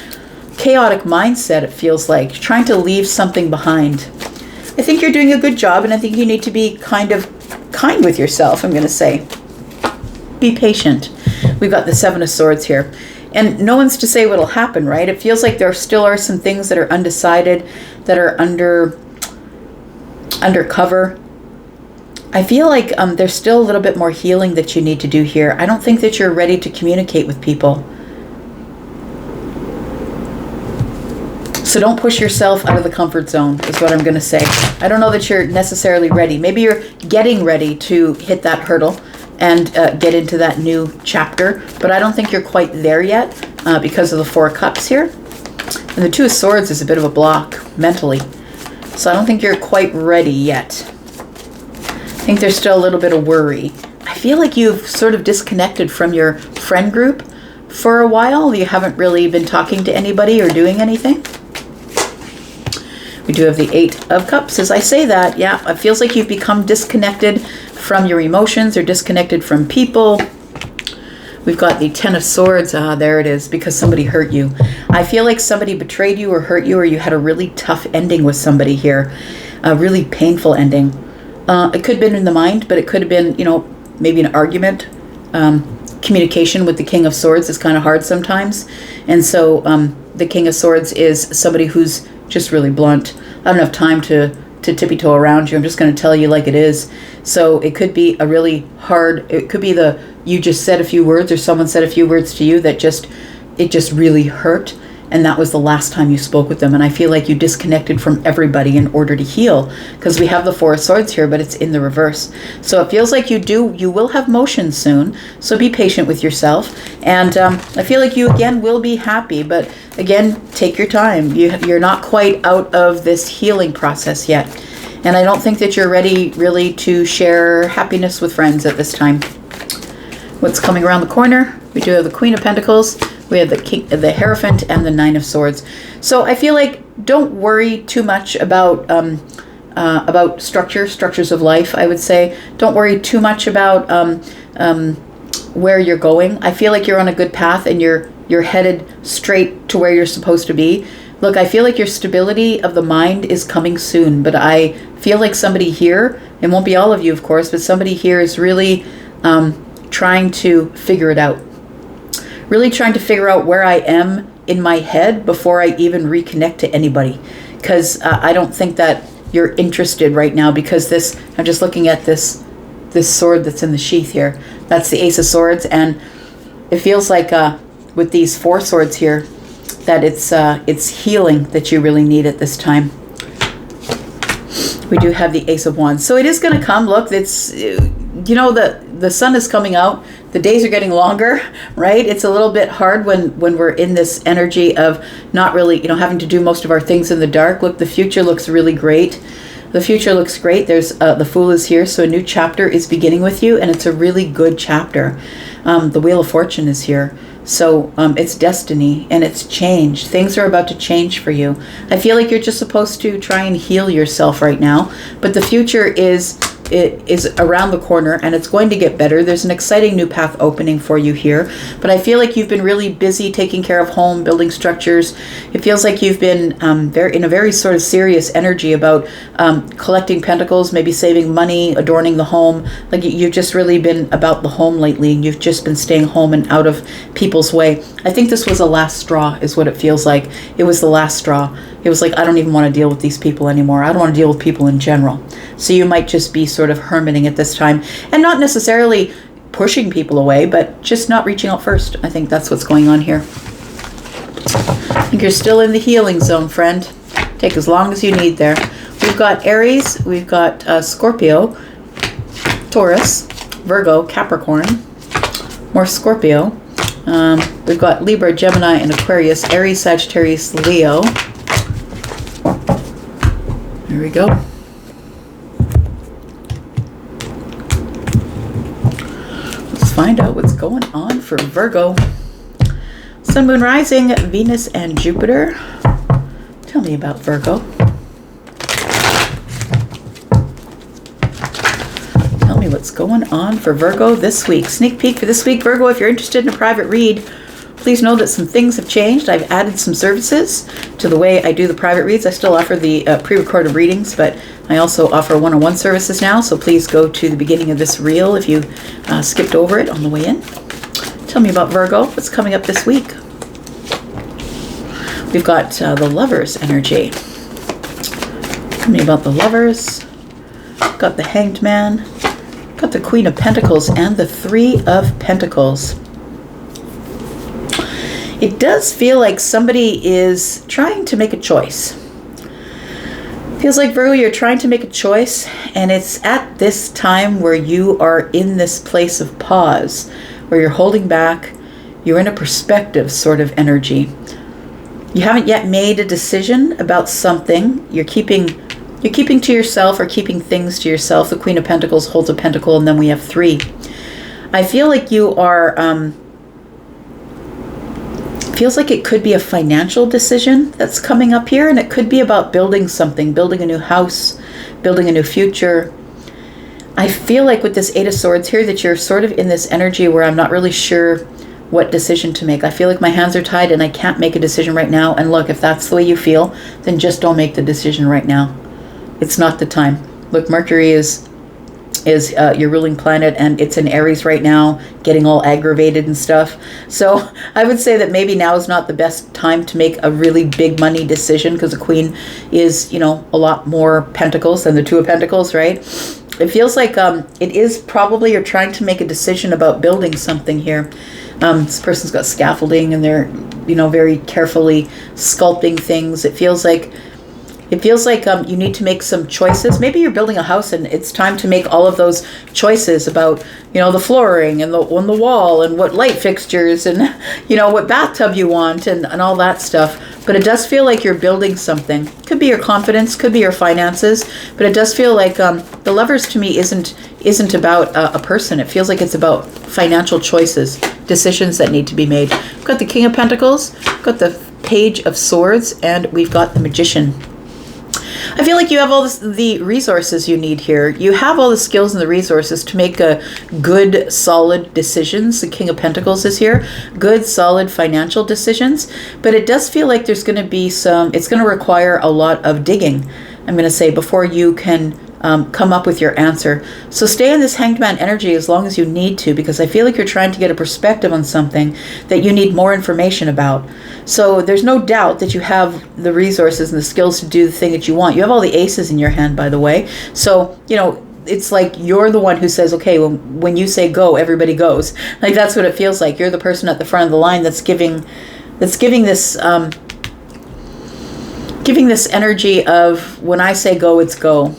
chaotic mindset, it feels like. You're trying to leave something behind. I think you're doing a good job, and I think you need to be kind with yourself, I'm going to say. Be patient. We've got the 7 of Swords here. And no one's to say what'll happen, right? It feels like there still are some things that are undecided, that are undercover. I feel like there's still a little bit more healing that you need to do here. I don't think that you're ready to communicate with people. So don't push yourself out of the comfort zone, is what I'm going to say. I don't know that you're necessarily ready. Maybe you're getting ready to hit that hurdle and get into that new chapter, but I don't think you're quite there yet because of the 4 of Cups here. And the 2 of Swords is a bit of a block mentally. So I don't think you're quite ready yet. I think there's still a little bit of worry. I feel like you've sort of disconnected from your friend group for a while. You haven't really been talking to anybody or doing anything. We do have the 8 of Cups. As I say that, yeah, it feels like you've become disconnected from your emotions or disconnected from people. We've got the 10 of Swords. There it is, because somebody hurt you. I feel like somebody betrayed you or hurt you, or you had a really tough ending with somebody here. A really painful ending. It could have been in the mind, but it could have been, maybe an argument. Communication with the King of Swords is kind of hard sometimes. And so the King of Swords is somebody who's just really blunt. I don't have time to tippy-toe around you. I'm just going to tell you like it is. So it could be a really hard, it could be you just said a few words, or someone said a few words to you that it just really hurt. And that was the last time you spoke with them. And I feel like you disconnected from everybody in order to heal, because we have the 4 of Swords here, but it's in the reverse. So it feels like you will have motion soon. So be patient with yourself. And I feel like you, again, will be happy. But again, take your time. You're not quite out of this healing process yet. And I don't think that you're ready really to share happiness with friends at this time. What's coming around the corner? We do have the Queen of Pentacles. We have the Hierophant and the 9 of Swords. So I feel like don't worry too much about structures of life, I would say. Don't worry too much about where you're going. I feel like you're on a good path and you're headed straight to where you're supposed to be. Look, I feel like your stability of the mind is coming soon, but I feel like somebody here, it won't be all of you, of course, but somebody here is really trying to figure it out. Really trying to figure out where I am in my head before I even reconnect to anybody. Because I don't think that you're interested right now, because I'm just looking at this sword that's in the sheath here. That's the Ace of Swords, and it feels like with these 4 swords here that it's healing that you really need at this time. We do have the Ace of Wands. So it is going to come. Look, it's, the sun is coming out. The days are getting longer, right? It's a little bit hard when we're in this energy of not really, having to do most of our things in the dark. Look, the future looks really great. The future looks great. There's the Fool is here, so a new chapter is beginning with you, and it's a really good chapter. The Wheel of Fortune is here. So it's destiny and it's change. Things are about to change for you. I feel like you're just supposed to try and heal yourself right now, but the future is around the corner and it's going to get better. There's an exciting new path opening for you here, but I feel like you've been really busy taking care of home, building structures. It feels like you've been in a very sort of serious energy about collecting pentacles, maybe saving money, adorning the home. Like you've just really been about the home lately. You've just been staying home and out of people's way. I think this was a last straw is what it feels like. It was the last straw. It was like, I don't even want to deal with these people anymore. I don't want to deal with people in general. So you might just be sort of hermiting at this time and not necessarily pushing people away, but just not reaching out first. I think that's what's going on here. I think you're still in the healing zone, friend. Take as long as you need there. We've got Aries, we've got Scorpio, Taurus, Virgo, Capricorn, more Scorpio. We've got Libra, Gemini, and Aquarius, Aries, Sagittarius, Leo. There we go. Let's find out what's going on for Virgo. Sun, Moon, Rising, Venus, and Jupiter. Tell me about Virgo. Tell me what's going on for Virgo this week. Sneak peek for this week, Virgo. If you're interested in a private read, please know that some things have changed. I've added some services to the way I do the private reads. I still offer the pre-recorded readings, but I also offer one-on-one services now. So please go to the beginning of this reel if you skipped over it on the way in. Tell me about Virgo. What's coming up this week? We've got the Lovers energy. Tell me about the Lovers. Got the Hanged Man. Got the Queen of Pentacles and the Three of Pentacles. It does feel like somebody is trying to make a choice. Feels like, Virgo, you're trying to make a choice, and it's at this time where you are in this place of pause, where you're holding back, you're in a perspective sort of energy. You haven't yet made a decision about something. You're keeping to yourself or keeping things to yourself. The Queen of Pentacles holds a pentacle, and then we have 3. I feel like you are... feels like it could be a financial decision that's coming up here, and it could be about building something, building a new house, building a new future. I feel like with this 8 of Swords here that you're sort of in this energy where I'm not really sure what decision to make. I feel like my hands are tied and I can't make a decision right now. And look, if that's the way you feel, then just don't make the decision right now. It's not the time. Look, Mercury is your ruling planet, and it's in Aries right now, getting all aggravated and stuff. So I would say that maybe now is not the best time to make a really big money decision, because the Queen is, you know, a lot more pentacles than the 2 of Pentacles, right? It feels like it is probably you're trying to make a decision about building something here. This person's got scaffolding, and they're, you know, very carefully sculpting things. It feels like you need to make some choices. Maybe you're building a house and it's time to make all of those choices about, you know, the flooring and on the wall and what light fixtures and, you know, what bathtub you want and all that stuff. But it does feel like you're building something. Could be your confidence, could be your finances, but it does feel like the Lovers to me isn't about a person. It feels like it's about financial choices, decisions that need to be made. We've got the King of Pentacles, got the Page of Swords, and we've got the Magician. I feel like you have all the resources you need here. You have all the skills and the resources to make a good, solid decisions. The King of Pentacles is here. Good, solid financial decisions. But it does feel like there's going to be it's going to require a lot of digging, I'm going to say, before you can come up with your answer. So stay in this Hanged Man energy as long as you need to, because I feel like you're trying to get a perspective on something that you need more information about. So there's no doubt that you have the resources and the skills to do the thing that you want. You have all the aces in your hand, by the way. So, you know, it's like you're the one who says, okay, well, when you say go, everybody goes. Like, that's what it feels like. You're the person at the front of the line that's giving this energy of when I say go, it's go.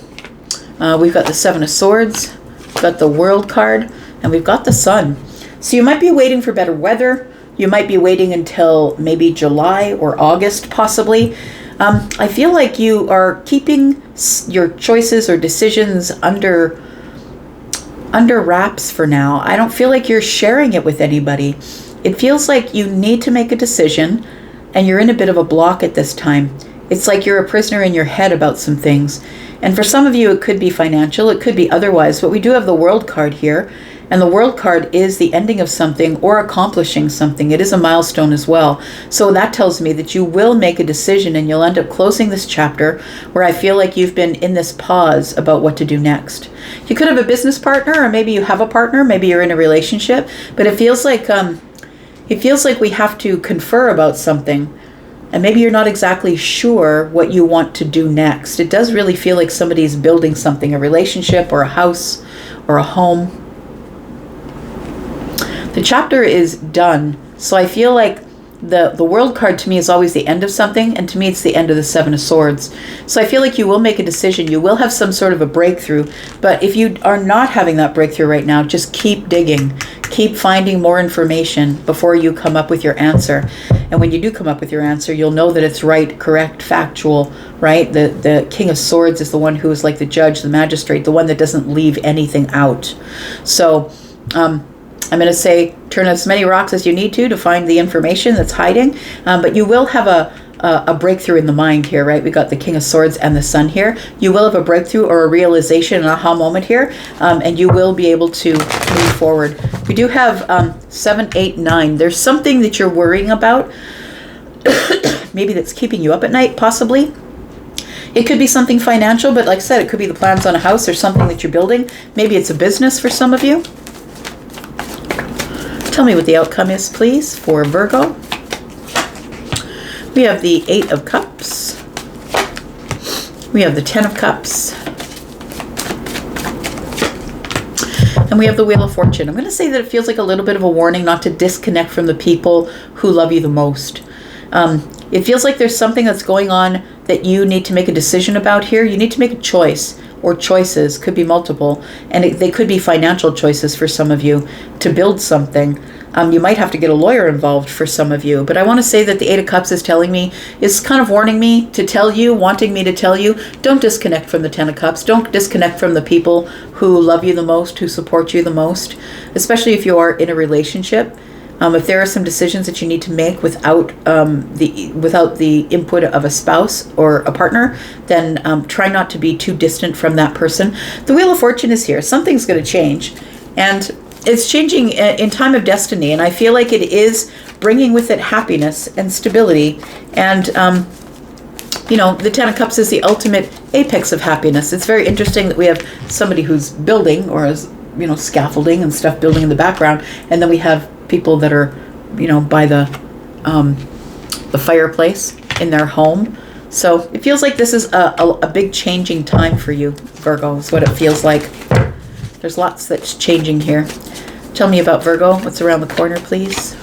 We've got the 7 of Swords, we've got the World card, and we've got the Sun. So you might be waiting for better weather. You might be waiting until maybe July or August, possibly. I feel like you are keeping your choices or decisions under wraps for now. I don't feel like you're sharing it with anybody. It feels like you need to make a decision, and you're in a bit of a block at this time. It's like you're a prisoner in your head about some things. And for some of you, it could be financial, it could be otherwise, but we do have the World card here. And the World card is the ending of something or accomplishing something. It is a milestone as well. So that tells me that you will make a decision, and you'll end up closing this chapter where I feel like you've been in this pause about what to do next. You could have a business partner, or maybe you have a partner, maybe you're in a relationship, but it feels like we have to confer about something. And maybe you're not exactly sure what you want to do next. It does really feel like somebody's building something, a relationship or a house or a home. The chapter is done. So I feel like the World card to me is always the end of something, and to me it's the end of the 7 of Swords. So I feel like you will make a decision. You will have some sort of a breakthrough. But if you are not having that breakthrough right now, just keep digging. Keep finding more information before you come up with your answer. And when you do come up with your answer, you'll know that it's right, correct, factual, right? The King of Swords is the one who is like the judge, the magistrate, the one that doesn't leave anything out. So I'm going to say turn as many rocks as you need to find the information that's hiding. But you will have a breakthrough in the mind here, right? We got the King of Swords and the Sun here. You will have a breakthrough or a realization, an aha moment here, and you will be able to move forward. We do have 7, 8, 9. There's something that you're worrying about, maybe that's keeping you up at night, possibly. It could be something financial, but like I said, it could be the plans on a house or something that you're building. Maybe it's a business for some of you. Tell me what the outcome is, please, for Virgo. We have the 8 of Cups. We have the 10 of Cups. And we have the Wheel of Fortune. I'm going to say that it feels like a little bit of a warning not to disconnect from the people who love you the most. It feels like there's something that's going on that you need to make a decision about here. You need to make a choice, or choices, could be multiple, and they could be financial choices for some of you to build something. You might have to get a lawyer involved for some of you, but I want to say that the 8 of Cups is telling me, is kind of warning me to tell you, wanting me to tell you, don't disconnect from the 10 of Cups. Don't disconnect from the people who love you the most, who support you the most, especially if you are in a relationship. If there are some decisions that you need to make without the input of a spouse or a partner, then try not to be too distant from that person. The Wheel of Fortune is here. Something's going to change, and it's changing in time of destiny. And I feel like it is bringing with it happiness and stability. And you know, the 10 of Cups is the ultimate apex of happiness. It's very interesting that we have somebody who's building, or is, you know, scaffolding and stuff building in the background, and then we have people that are, you know, by the fireplace in their home. So it feels like this is a big changing time for you, Virgo, is what it feels like. There's lots that's changing here. Tell me about Virgo. What's around the corner, please?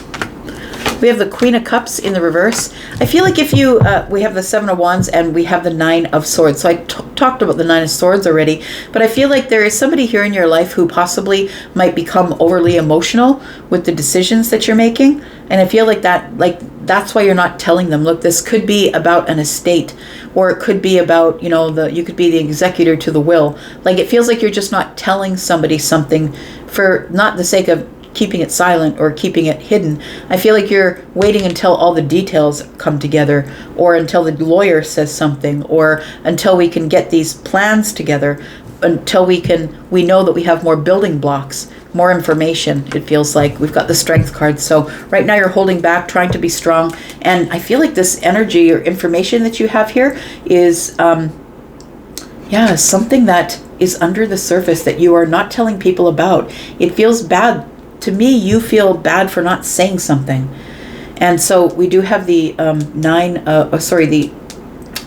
We have the Queen of Cups in the reverse. I feel like if you, we have the 7 of Wands and we have the 9 of Swords. So I talked about the 9 of Swords already, but I feel like there is somebody here in your life who possibly might become overly emotional with the decisions that you're making. And I feel like that's why you're not telling them, look, this could be about an estate, or it could be about, you know, you could be the executor to the will. Like, it feels like you're just not telling somebody something for not the sake of keeping it silent or keeping it hidden. I feel like you're waiting until all the details come together, or until the lawyer says something, or until we can get these plans together, until we know that we have more building blocks, more information. It feels like we've got the Strength card. So right now you're holding back, trying to be strong. And I feel like this energy or information that you have here is, something that is under the surface that you are not telling people about. It feels bad. To me, you feel bad for not saying something. And so we do have the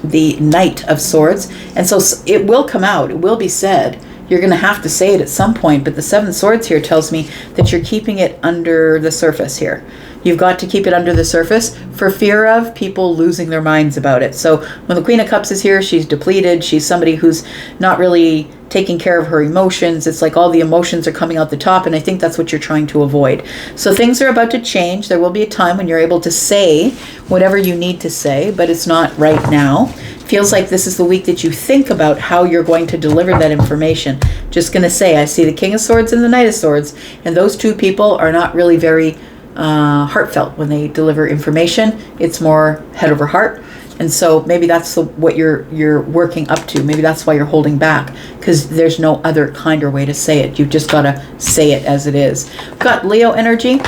the Knight of Swords. And so it will come out. It will be said. You're going to have to say it at some point. But the 7 Swords here tells me that you're keeping it under the surface here. You've got to keep it under the surface for fear of people losing their minds about it. So when the Queen of Cups is here, she's depleted. She's somebody who's not really taking care of her emotions. It's like all the emotions are coming out the top, and I think that's what you're trying to avoid. So things are about to change. There will be a time when you're able to say whatever you need to say, but it's not right now. Feels like this is the week that you think about how you're going to deliver that information. Just going to say, I see the King of Swords and the Knight of Swords, and those two people are not really very heartfelt when they deliver information. It's more head over heart. And so maybe that's what you're working up to. Maybe that's why you're holding back, because there's no other kinder way to say it. You've just got to say it as it is. We've got Leo energy.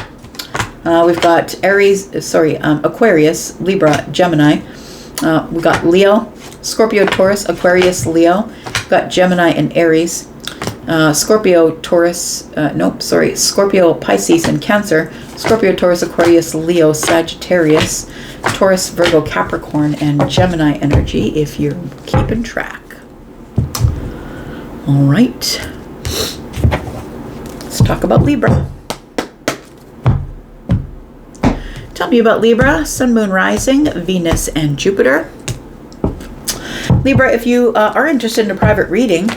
We've got Aquarius, Libra, Gemini. We've got Leo, Scorpio, Taurus, Aquarius, Leo. We've got Gemini and Aries. Scorpio, Pisces, and Cancer. Scorpio, Taurus, Aquarius, Leo, Sagittarius, Taurus, Virgo, Capricorn, and Gemini energy, if you're keeping track. All right. Let's talk about Libra. Tell me about Libra, Sun, Moon, Rising, Venus, and Jupiter. Libra, if you are interested in a private reading,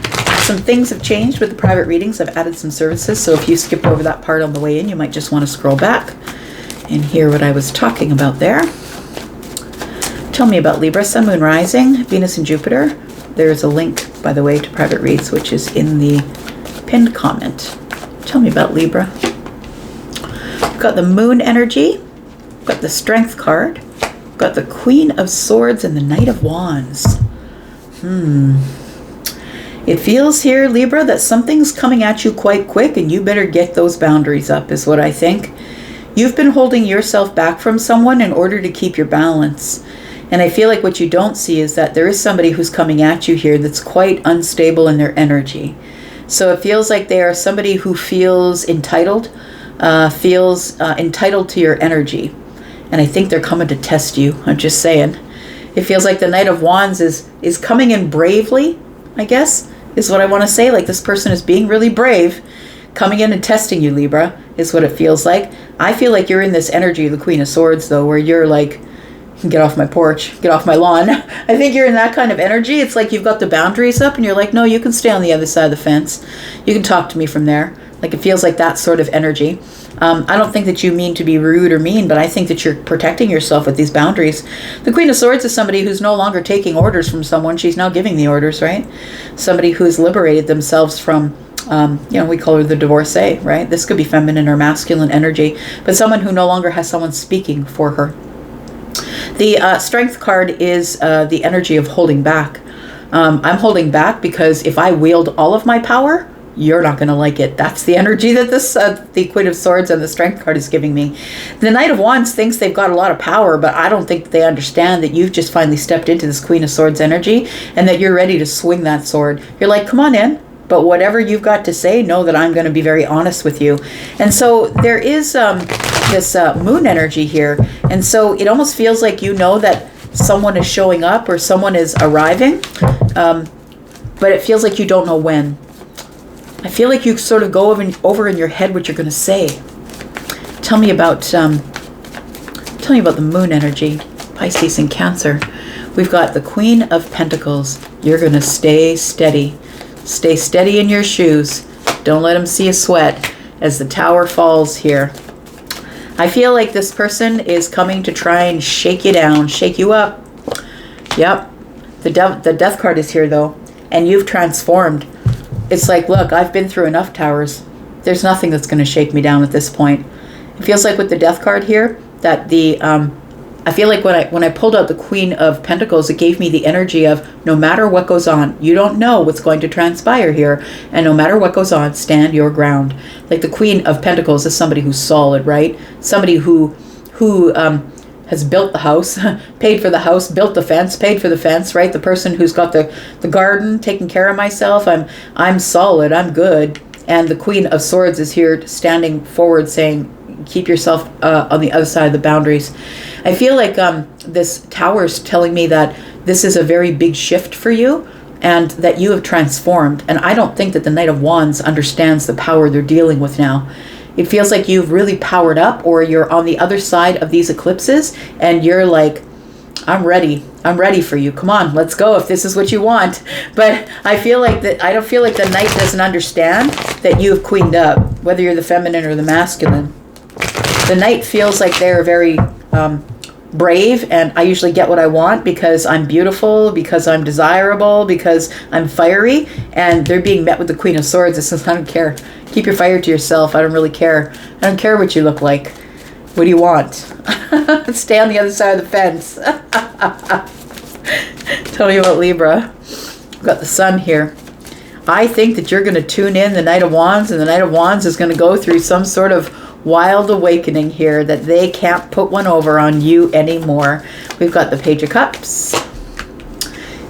some things have changed with the private readings. I've added some services, so if you skipped over that part on the way in, you might just want to scroll back and hear what I was talking about there. Tell me about Libra, Sun, Moon, Rising, Venus, and Jupiter. There's a link, by the way, to private reads, which is in the pinned comment. Tell me about Libra. We've got the Moon energy. We've got the Strength card. We've Got the Queen of Swords and the Knight of Wands. It feels here, Libra, that something's coming at you quite quick, and you better get those boundaries up, is what I think. You've been holding yourself back from someone in order to keep your balance. And I feel like what you don't see is that there is somebody who's coming at you here that's quite unstable in their energy. So it feels like they are somebody who feels entitled to your energy. And I think they're coming to test you. I'm just saying. It feels like the Knight of Wands is coming in bravely, I guess, is what I want to say. Like this person is being really brave, coming in and testing you, Libra, is what it feels like. I feel like you're in this energy of the Queen of Swords, though, where you're like, get off my porch, get off my lawn. I think you're in that kind of energy. It's like you've got the boundaries up and you're like, no, you can stay on the other side of the fence. You can talk to me from there. Like it feels like that sort of energy. I don't think that you mean to be rude or mean, but I think that you're protecting yourself with these boundaries. The Queen of Swords is somebody who's no longer taking orders from someone. She's now giving the orders, right? Somebody who's liberated themselves from, we call her the divorcee, right? This could be feminine or masculine energy, but someone who no longer has someone speaking for her. The Strength card is the energy of holding back. I'm holding back because if I wield all of my power, you're not going to like it. That's the energy that this the Queen of Swords and the Strength card is giving me. The Knight of Wands thinks they've got a lot of power, but I don't think they understand that you've just finally stepped into this Queen of Swords energy and that you're ready to swing that sword. You're like, come on in, but whatever you've got to say, know that I'm going to be very honest with you. And so there is this moon energy here, and so it almost feels like you know that someone is showing up or someone is arriving, but it feels like you don't know when. I feel like you sort of go over in your head what you're going to say. Tell me about the moon energy, Pisces and Cancer. We've got the Queen of Pentacles. You're going to stay steady. Stay steady in your shoes. Don't let them see you sweat as the Tower falls here. I feel like this person is coming to try and shake you down, shake you up. Yep. The Death card is here, though, and you've transformed. It's like, look, I've been through enough towers. There's nothing that's going to shake me down at this point. It feels like with the Death card here that I feel like when I pulled out the Queen of Pentacles, it gave me the energy of no matter what goes on, you don't know what's going to transpire here, and no matter what goes on, stand your ground. Like the Queen of Pentacles is somebody who's solid, right? Somebody who has built the house, paid for the house, built the fence, paid for the fence, right? The person who's got the garden, taking care of myself. I'm solid, I'm good. And the Queen of Swords is here standing forward saying, keep yourself on the other side of the boundaries. I feel like this Tower's telling me that this is a very big shift for you and that you have transformed. And I don't think that the Knight of Wands understands the power they're dealing with now. It feels like you've really powered up, or you're on the other side of these eclipses and you're like, I'm ready. I'm ready for you. Come on, let's go if this is what you want. But I don't feel like the Knight doesn't understand that you have queened up, whether you're the feminine or the masculine. The Knight feels like they're very brave, and I usually get what I want because I'm beautiful, because I'm desirable, because I'm fiery, and they're being met with the Queen of Swords. It says, I don't care. Keep your fire to yourself. I don't really care. I don't care what you look like. What do you want? Stay on the other side of the fence. Tell me about Libra. We've got the Sun here. I think that you're going to tune in the Knight of Wands, and the Knight of Wands is going to go through some sort of wild awakening here that they can't put one over on you anymore. We've got the Page of Cups,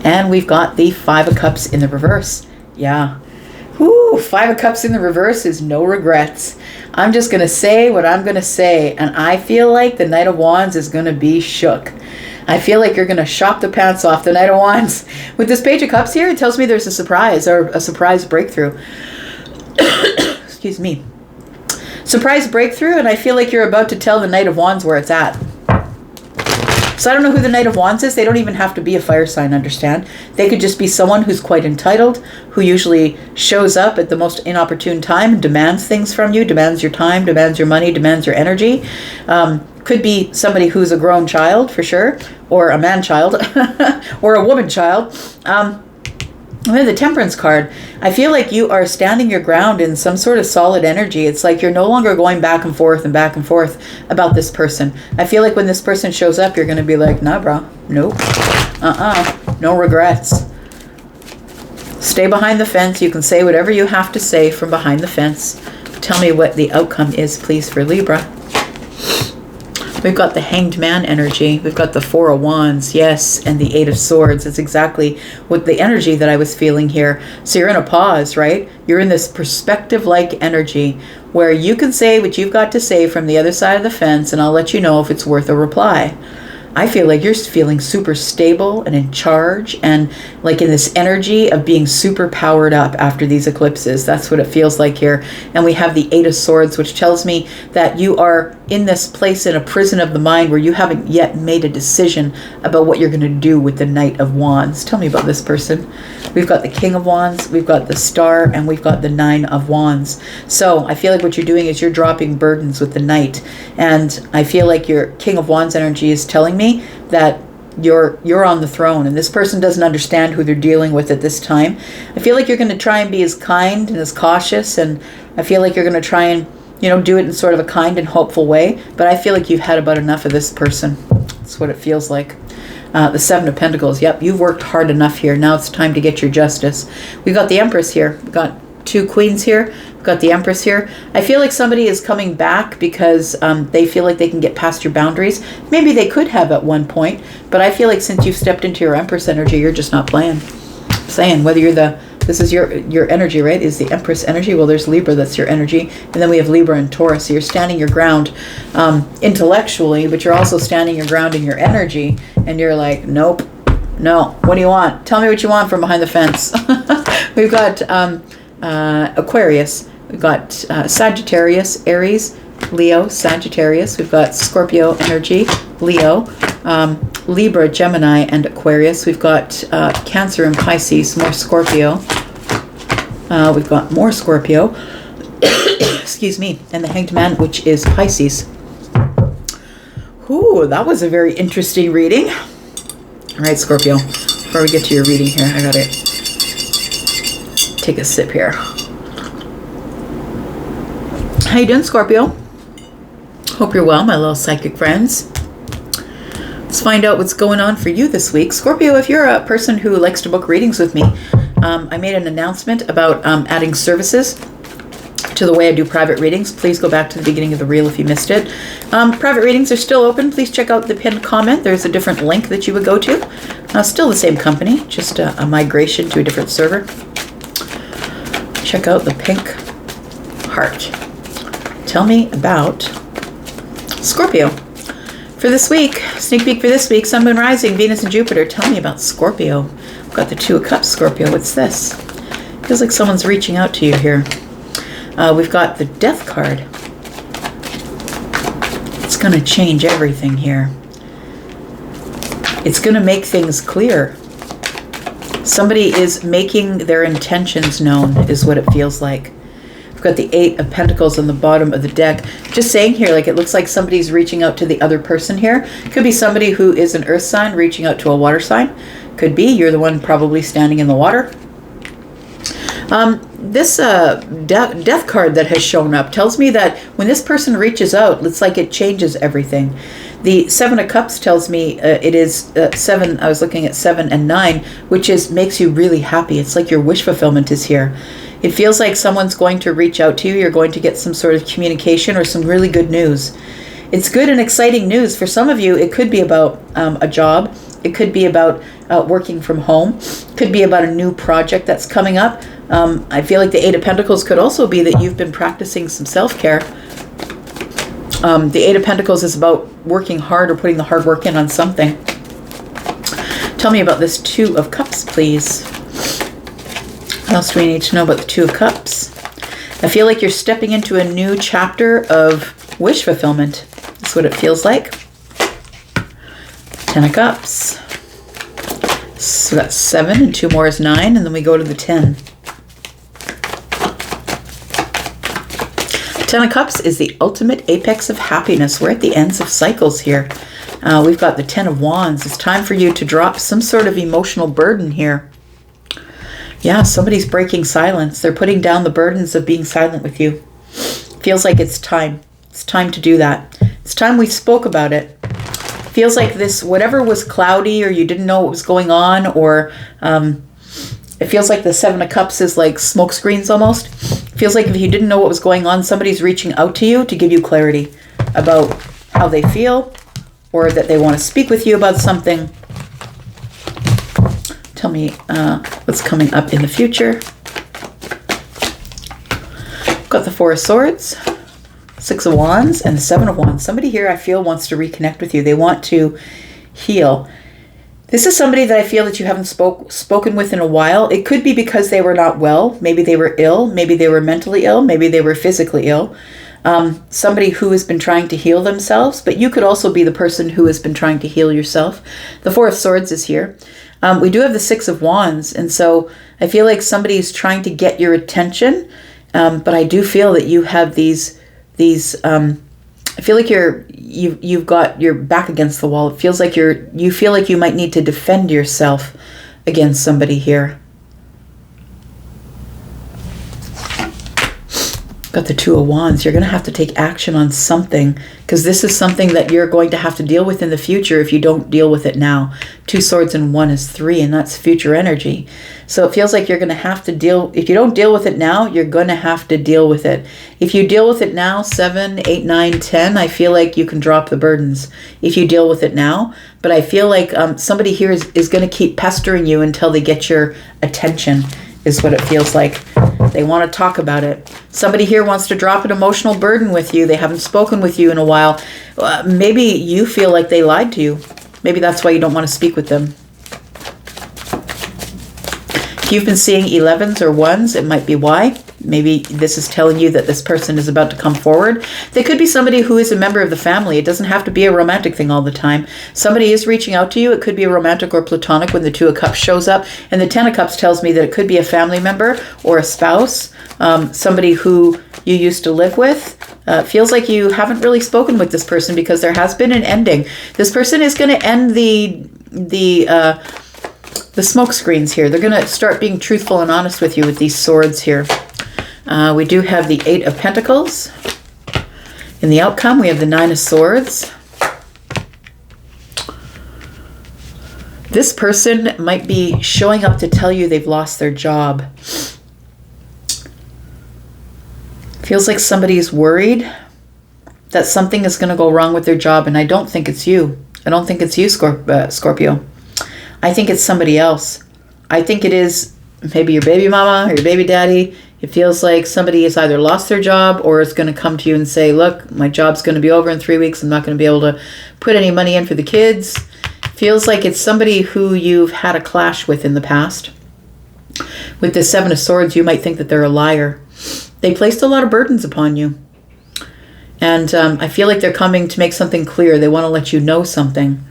and we've got the Five of Cups in the reverse. Yeah. Ooh, Five of Cups in the reverse is no regrets. I'm just going to say what I'm going to say, and I feel like the Knight of Wands is going to be shook. I feel like you're going to shock the pants off the Knight of Wands. With this Page of Cups here, it tells me there's a surprise or a surprise breakthrough. Excuse me. Surprise breakthrough, and I feel like you're about to tell the Knight of Wands where it's at. So I don't know who the Knight of Wands is. They don't even have to be a fire sign, understand? They could just be someone who's quite entitled, who usually shows up at the most inopportune time and demands things from you, demands your time, demands your money, demands your energy. Could be somebody who's a grown child, for sure, or a man child, or a woman child. We have the Temperance card. I feel like you are standing your ground in some sort of solid energy. It's like you're no longer going back and forth about this person. I feel like when this person shows up, you're going to be like, nah, bro. Nope. No regrets. Stay behind the fence. You can say whatever you have to say from behind the fence. Tell me what the outcome is, please, for Libra. We've got the Hanged Man energy. We've got the Four of Wands, yes, and the Eight of Swords. It's exactly what the energy that I was feeling here. So you're in a pause, right? You're in this perspective-like energy where you can say what you've got to say from the other side of the fence, and I'll let you know if it's worth a reply. I feel like you're feeling super stable and in charge and like in this energy of being super powered up after these eclipses. That's what it feels like here. And we have the Eight of Swords, which tells me that you are in this place in a prison of the mind where you haven't yet made a decision about what you're going to do with the Knight of Wands. Tell me about this person. We've got the King of Wands, we've got the Star, and we've got the Nine of Wands. So I feel like what you're doing is you're dropping burdens with the Knight. And I feel like your King of Wands energy is telling me that you're on the throne and this person doesn't understand who they're dealing with at this time. I feel like you're going to try and be as kind and as cautious, and I feel like you're going to try and, you know, do it in sort of a kind and hopeful way, but I feel like you've had about enough of this person. That's what it feels like. The Seven of Pentacles. Yep, you've worked hard enough here. Now it's time to get your justice. We've got the Empress here. We've got two Queens here. We've got the Empress here. I feel like somebody is coming back because they feel like they can get past your boundaries. Maybe they could have at one point, but I feel like since you've stepped into your Empress energy, you're just not playing. I'm saying whether you're this is your energy, right? Is the Empress energy? Well, there's Libra, that's your energy. And then we have Libra and Taurus. So you're standing your ground intellectually, but you're also standing your ground in your energy. And you're like, nope, no. What do you want? Tell me what you want from behind the fence. We've got Aquarius. We've got Sagittarius, Aries, Leo, Sagittarius. We've got Scorpio energy, Leo, Libra, Gemini, and Aquarius. We've got Cancer and Pisces, more Scorpio. We've got more Scorpio. Excuse me. And the Hanged Man, which is Pisces. Ooh, that was a very interesting reading. All right, Scorpio. Before we get to your reading here, I gotta take a sip here. How you doing, Scorpio? Hope you're well, my little psychic friends. Let's find out what's going on for you this week. Scorpio, if you're a person who likes to book readings with me, I made an announcement about adding services to the way I do private readings. Please go back to the beginning of the reel if you missed it. Private readings are still open. Please check out the pinned comment. There's a different link that you would go to. Still the same company, just a migration to a different server. Check out the pink heart. Tell me about Scorpio. For this week, sneak peek for this week, Sun, Moon, Rising, Venus, and Jupiter. Tell me about Scorpio. I've got the Two of Cups, Scorpio. What's this? Feels like someone's reaching out to you here. We've got the Death card. It's going to change everything here. It's going to make things clear. Somebody is making their intentions known, is what it feels like. We've got the Eight of Pentacles on the bottom of the deck. Just saying here, like it looks like somebody's reaching out to the other person here. Could be somebody who is an earth sign reaching out to a water sign. Could be you're the one probably standing in the water. This death card that has shown up tells me that when this person reaches out, it's like it changes everything. The Seven of Cups tells me it is 7. I was looking at 7 and 9, which makes you really happy. It's like your wish fulfillment is here. It feels like someone's going to reach out to you. You're going to get some sort of communication or some really good news. It's good and exciting news. For some of you, it could be about a job. It could be about working from home. It could be about a new project that's coming up. I feel like the Eight of Pentacles could also be that you've been practicing some self-care. The Eight of Pentacles is about working hard or putting the hard work in on something. Tell me about this Two of Cups, please. What else do we need to know about the Two of Cups? I feel like you're stepping into a new chapter of wish fulfillment. That's what it feels like. 10 of Cups. So that's 7 and 2 more is 9, and then we go to the 10. 10 of Cups is the ultimate apex of happiness. We're at the ends of cycles here. We've got the 10 of Wands. It's time for you to drop some sort of emotional burden here. Yeah, somebody's breaking silence. They're putting down the burdens of being silent with you. Feels like it's time. It's time to do that. It's time we spoke about it. Feels like this, whatever was cloudy or you didn't know what was going on, or it feels like the Seven of Cups is like smoke screens almost. Feels like if you didn't know what was going on, somebody's reaching out to you to give you clarity about how they feel, or that they want to speak with you about something. Tell me what's coming up in the future. Got the Four of Swords, Six of Wands, and the Seven of Wands. Somebody here I feel wants to reconnect with you. They want to heal. This is somebody that I feel that you haven't spoken with in a while. It could be because they were not well. Maybe they were ill. Maybe they were mentally ill. Maybe they were physically ill. Somebody who has been trying to heal themselves, but you could also be the person who has been trying to heal yourself. The Four of Swords is here. We do have the Six of Wands, and so I feel like somebody's trying to get your attention, but I do feel that you have these I feel like you've got your back against the wall. It feels like you feel like you might need to defend yourself against somebody here. Got the Two of Wands. You're going to have to take action on something, because this is something that you're going to have to deal with in the future if you don't deal with it now. Two Swords and One is Three, and that's future energy. So it feels like you're going to have to deal, if you don't deal with it now, you're going to have to deal with it. If you deal with it now, 7, 8, 9, 10, I feel like you can drop the burdens if you deal with it now. But I feel like somebody here is going to keep pestering you until they get your attention, is what it feels like. They want to talk about it. Somebody here wants to drop an emotional burden with you. They haven't spoken with you in a while. Maybe you feel like they lied to you. Maybe that's why you don't want to speak with them. If you've been seeing 11s or 1s, it might be why. Maybe this is telling you that this person is about to come forward. They could be somebody who is a member of the family. It doesn't have to be a romantic thing all the time. Somebody is reaching out to you. It could be a romantic or platonic when the Two of Cups shows up. And the Ten of Cups tells me that it could be a family member or a spouse, somebody who you used to live with. Feels like you haven't really spoken with this person because there has been an ending. This person is going to end the smoke screens here. They're going to start being truthful and honest with you with these swords here. We do have the Eight of Pentacles. In the outcome, we have the Nine of Swords. This person might be showing up to tell you they've lost their job. Feels like somebody's worried that something is going to go wrong with their job, and I don't think it's you. I don't think it's you, Scorpio. I think it's somebody else. I think it is maybe your baby mama or your baby daddy. It feels like somebody has either lost their job or is going to come to you and say, look, my job's going to be over in 3 weeks. I'm not going to be able to put any money in for the kids. Feels like it's somebody who you've had a clash with in the past. With the Seven of Swords, you might think that they're a liar. They placed a lot of burdens upon you. And I feel like they're coming to make something clear. They want to let you know something.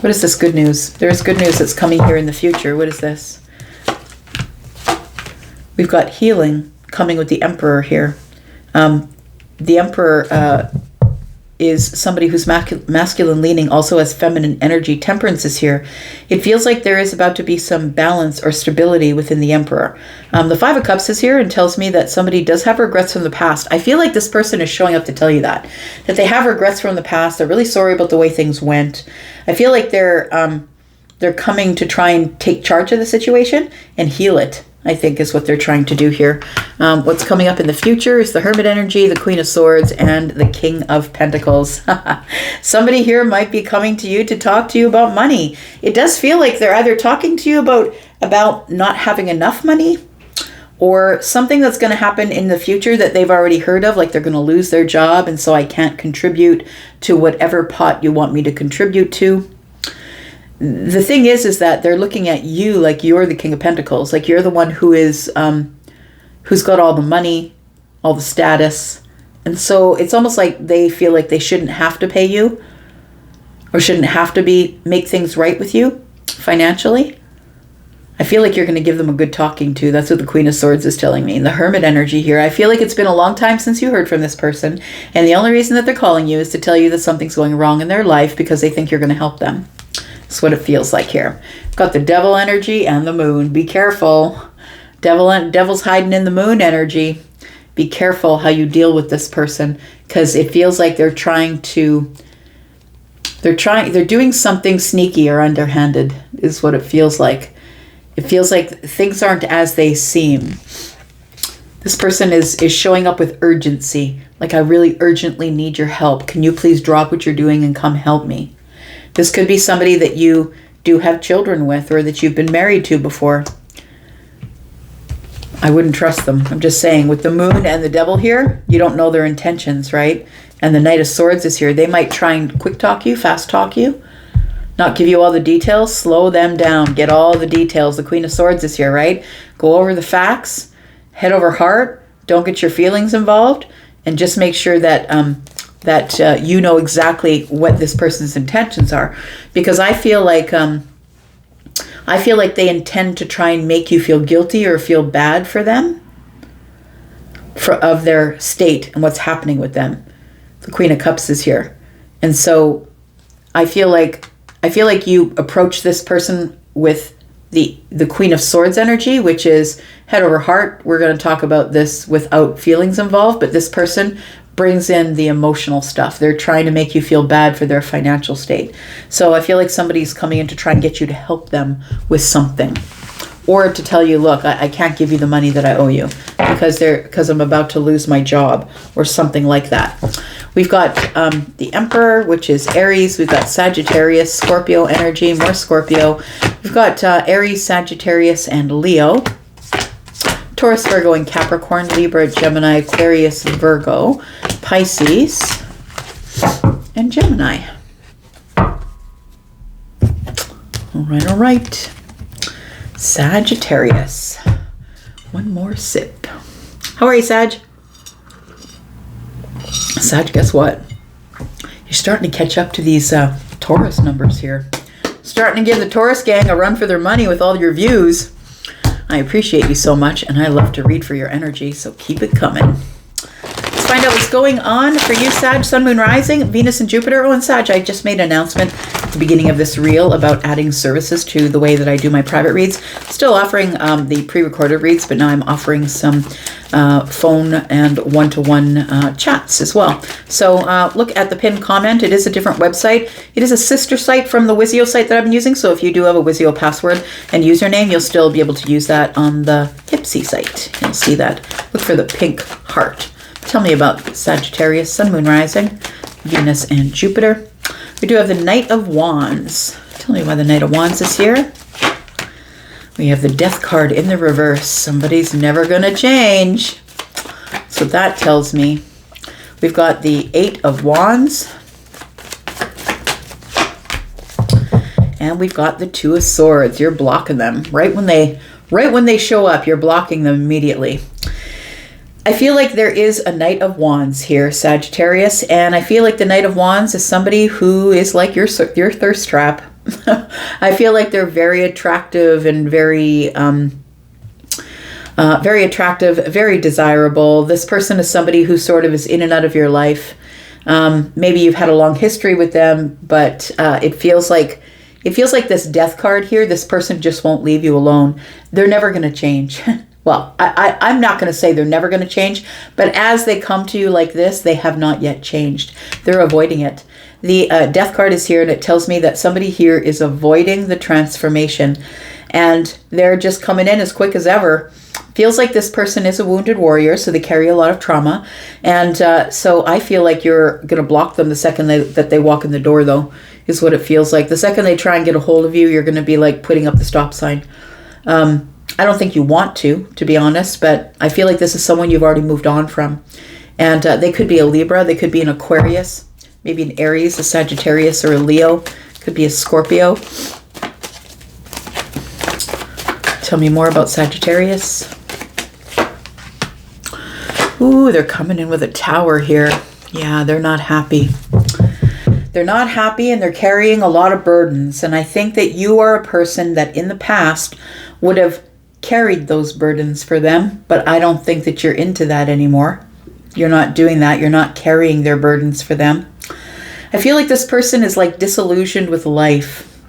What is this good news? There is good news that's coming here in the future. What is this? We've got healing coming with the Emperor here. The Emperor is somebody who's masculine leaning, also has feminine energy. Temperance is here. It feels like there is about to be some balance or stability within the Emperor. The Five of Cups is here and tells me that somebody does have regrets from the past. I feel like this person is showing up to tell you that they have regrets from the past. They're really sorry about the way things went. I feel like they're coming to try and take charge of the situation and heal it, I think, is what they're trying to do here. What's coming up in the future is the Hermit energy, the Queen of Swords, and the King of Pentacles. Somebody here might be coming to you to talk to you about money. It does feel like they're either talking to you about not having enough money, or something that's going to happen in the future that they've already heard of, like they're going to lose their job, and so I can't contribute to whatever pot you want me to contribute to. The thing is that they're looking at you like you're the King of Pentacles, like you're the one who is, who's got all the money, all the status. And so it's almost like they feel like they shouldn't have to pay you, or shouldn't have to make things right with you financially. I feel like you're going to give them a good talking to. That's what the Queen of Swords is telling me. The Hermit energy here. I feel like it's been a long time since you heard from this person, and the only reason that they're calling you is to tell you that something's going wrong in their life because they think you're going to help them. That's what it feels like here. Got the devil energy and the moon. Be careful. Devil's hiding in the moon energy. Be careful how you deal with this person, because it feels like they're doing something sneaky or underhanded is what it feels like. It feels like things aren't as they seem. This person is showing up with urgency. Like, I really urgently need your help. Can you please drop what you're doing and come help me? This could be somebody that you do have children with, or that you've been married to before. I wouldn't trust them. I'm just saying, with the moon and the devil here, you don't know their intentions, right? And the Knight of Swords is here. They might try and quick talk you, fast talk you, not give you all the details. Slow them down. Get all the details. The Queen of Swords is here, right? Go over the facts, head over heart. Don't get your feelings involved, and just make sure that you know exactly what this person's intentions are. Because I feel like they intend to try and make you feel guilty or feel bad for them, of their state and what's happening with them. The Queen of Cups is here. And so I feel like you approach this person with the Queen of Swords energy, which is head over heart. We're going to talk about this without feelings involved, but this person brings in the emotional stuff. They're trying to make you feel bad for their financial state. So I feel like somebody's coming in to try and get you to help them with something, or to tell you, look, I can't give you the money that I owe you because I'm about to lose my job, or something like that. We've got the Emperor, which is Aries. We've got Sagittarius, Scorpio energy, more Scorpio. We've got Aries, Sagittarius, and Leo. Taurus, Virgo, and Capricorn, Libra, Gemini, Aquarius, Virgo, Pisces, and Gemini. All right. Sagittarius. One more sip. How are you, Sag? Sag, guess what? You're starting to catch up to these Taurus numbers here. Starting to give the Taurus gang a run for their money with all your views. I appreciate you so much, and I love to read for your energy, so keep it coming. Let's find out what's going on for you, Sag, Sun, Moon, Rising, Venus, and Jupiter. Oh, and Sag, I just made an announcement at the beginning of this reel about adding services to the way that I do my private reads. Still offering the pre-recorded reads, but now I'm offering some phone and one-to-one chats as well. So look at the pinned comment. It is a different website. It is a sister site from the Wizio site that I've been using. So if you do have a Wizio password and username, you'll still be able to use that on the Hypsy site. You'll see that. Look for the pink heart. Tell me about Sagittarius, Sun, Moon, Rising, Venus, and Jupiter. We do have the Knight of Wands. Tell me why the Knight of Wands is here. We have the Death card in the reverse. Somebody's never going to change. So that tells me. We've got the Eight of Wands. And we've got the Two of Swords. You're blocking them. Right when they show up, you're blocking them immediately. I feel like there is a Knight of Wands here, Sagittarius, and I feel like the Knight of Wands is somebody who is like your thirst trap. I feel like they're very attractive and very attractive, very desirable. This person is somebody who sort of is in and out of your life. Maybe you've had a long history with them, but it feels like this Death card here, this person just won't leave you alone. They're never going to change. Well, I'm not going to say they're never going to change, but as they come to you like this, they have not yet changed. They're avoiding it. The Death card is here, and it tells me that somebody here is avoiding the transformation, and they're just coming in as quick as ever. Feels like this person is a wounded warrior, so they carry a lot of trauma, and so I feel like you're going to block them the second that they walk in the door, though, is what it feels like. The second they try and get a hold of you, you're going to be like putting up the stop sign. I don't think you want to be honest, but I feel like this is someone you've already moved on from. And they could be a Libra, they could be an Aquarius, maybe an Aries, a Sagittarius, or a Leo. Could be a Scorpio. Tell me more about Sagittarius. Ooh, they're coming in with a Tower here. Yeah, they're not happy. They're not happy, and they're carrying a lot of burdens. And I think that you are a person that in the past would have carried those burdens for them, but I don't think that you're into that anymore. You're not doing that. You're not carrying their burdens for them. I feel like this person is like disillusioned with life.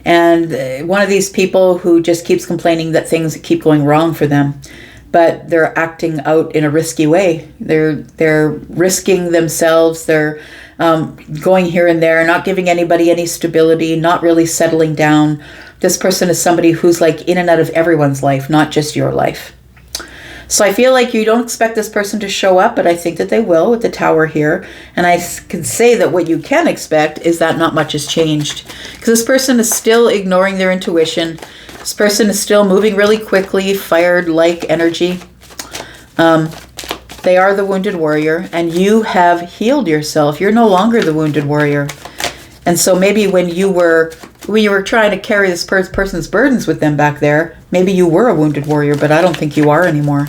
And one of these people who just keeps complaining that things keep going wrong for them, but they're acting out in a risky way. They're risking themselves. They're going here and there, not giving anybody any stability, not really settling down. This person is somebody who's like in and out of everyone's life, not just your life. So I feel like you don't expect this person to show up, but I think that they will with the Tower here. And I can say that what you can expect is that not much has changed. Because this person is still ignoring their intuition. This person is still moving really quickly, fired-like energy. They are the wounded warrior, and you have healed yourself. You're no longer the wounded warrior. And so maybe when you were trying to carry this person's burdens with them back there, maybe you were a wounded warrior, but I don't think you are anymore.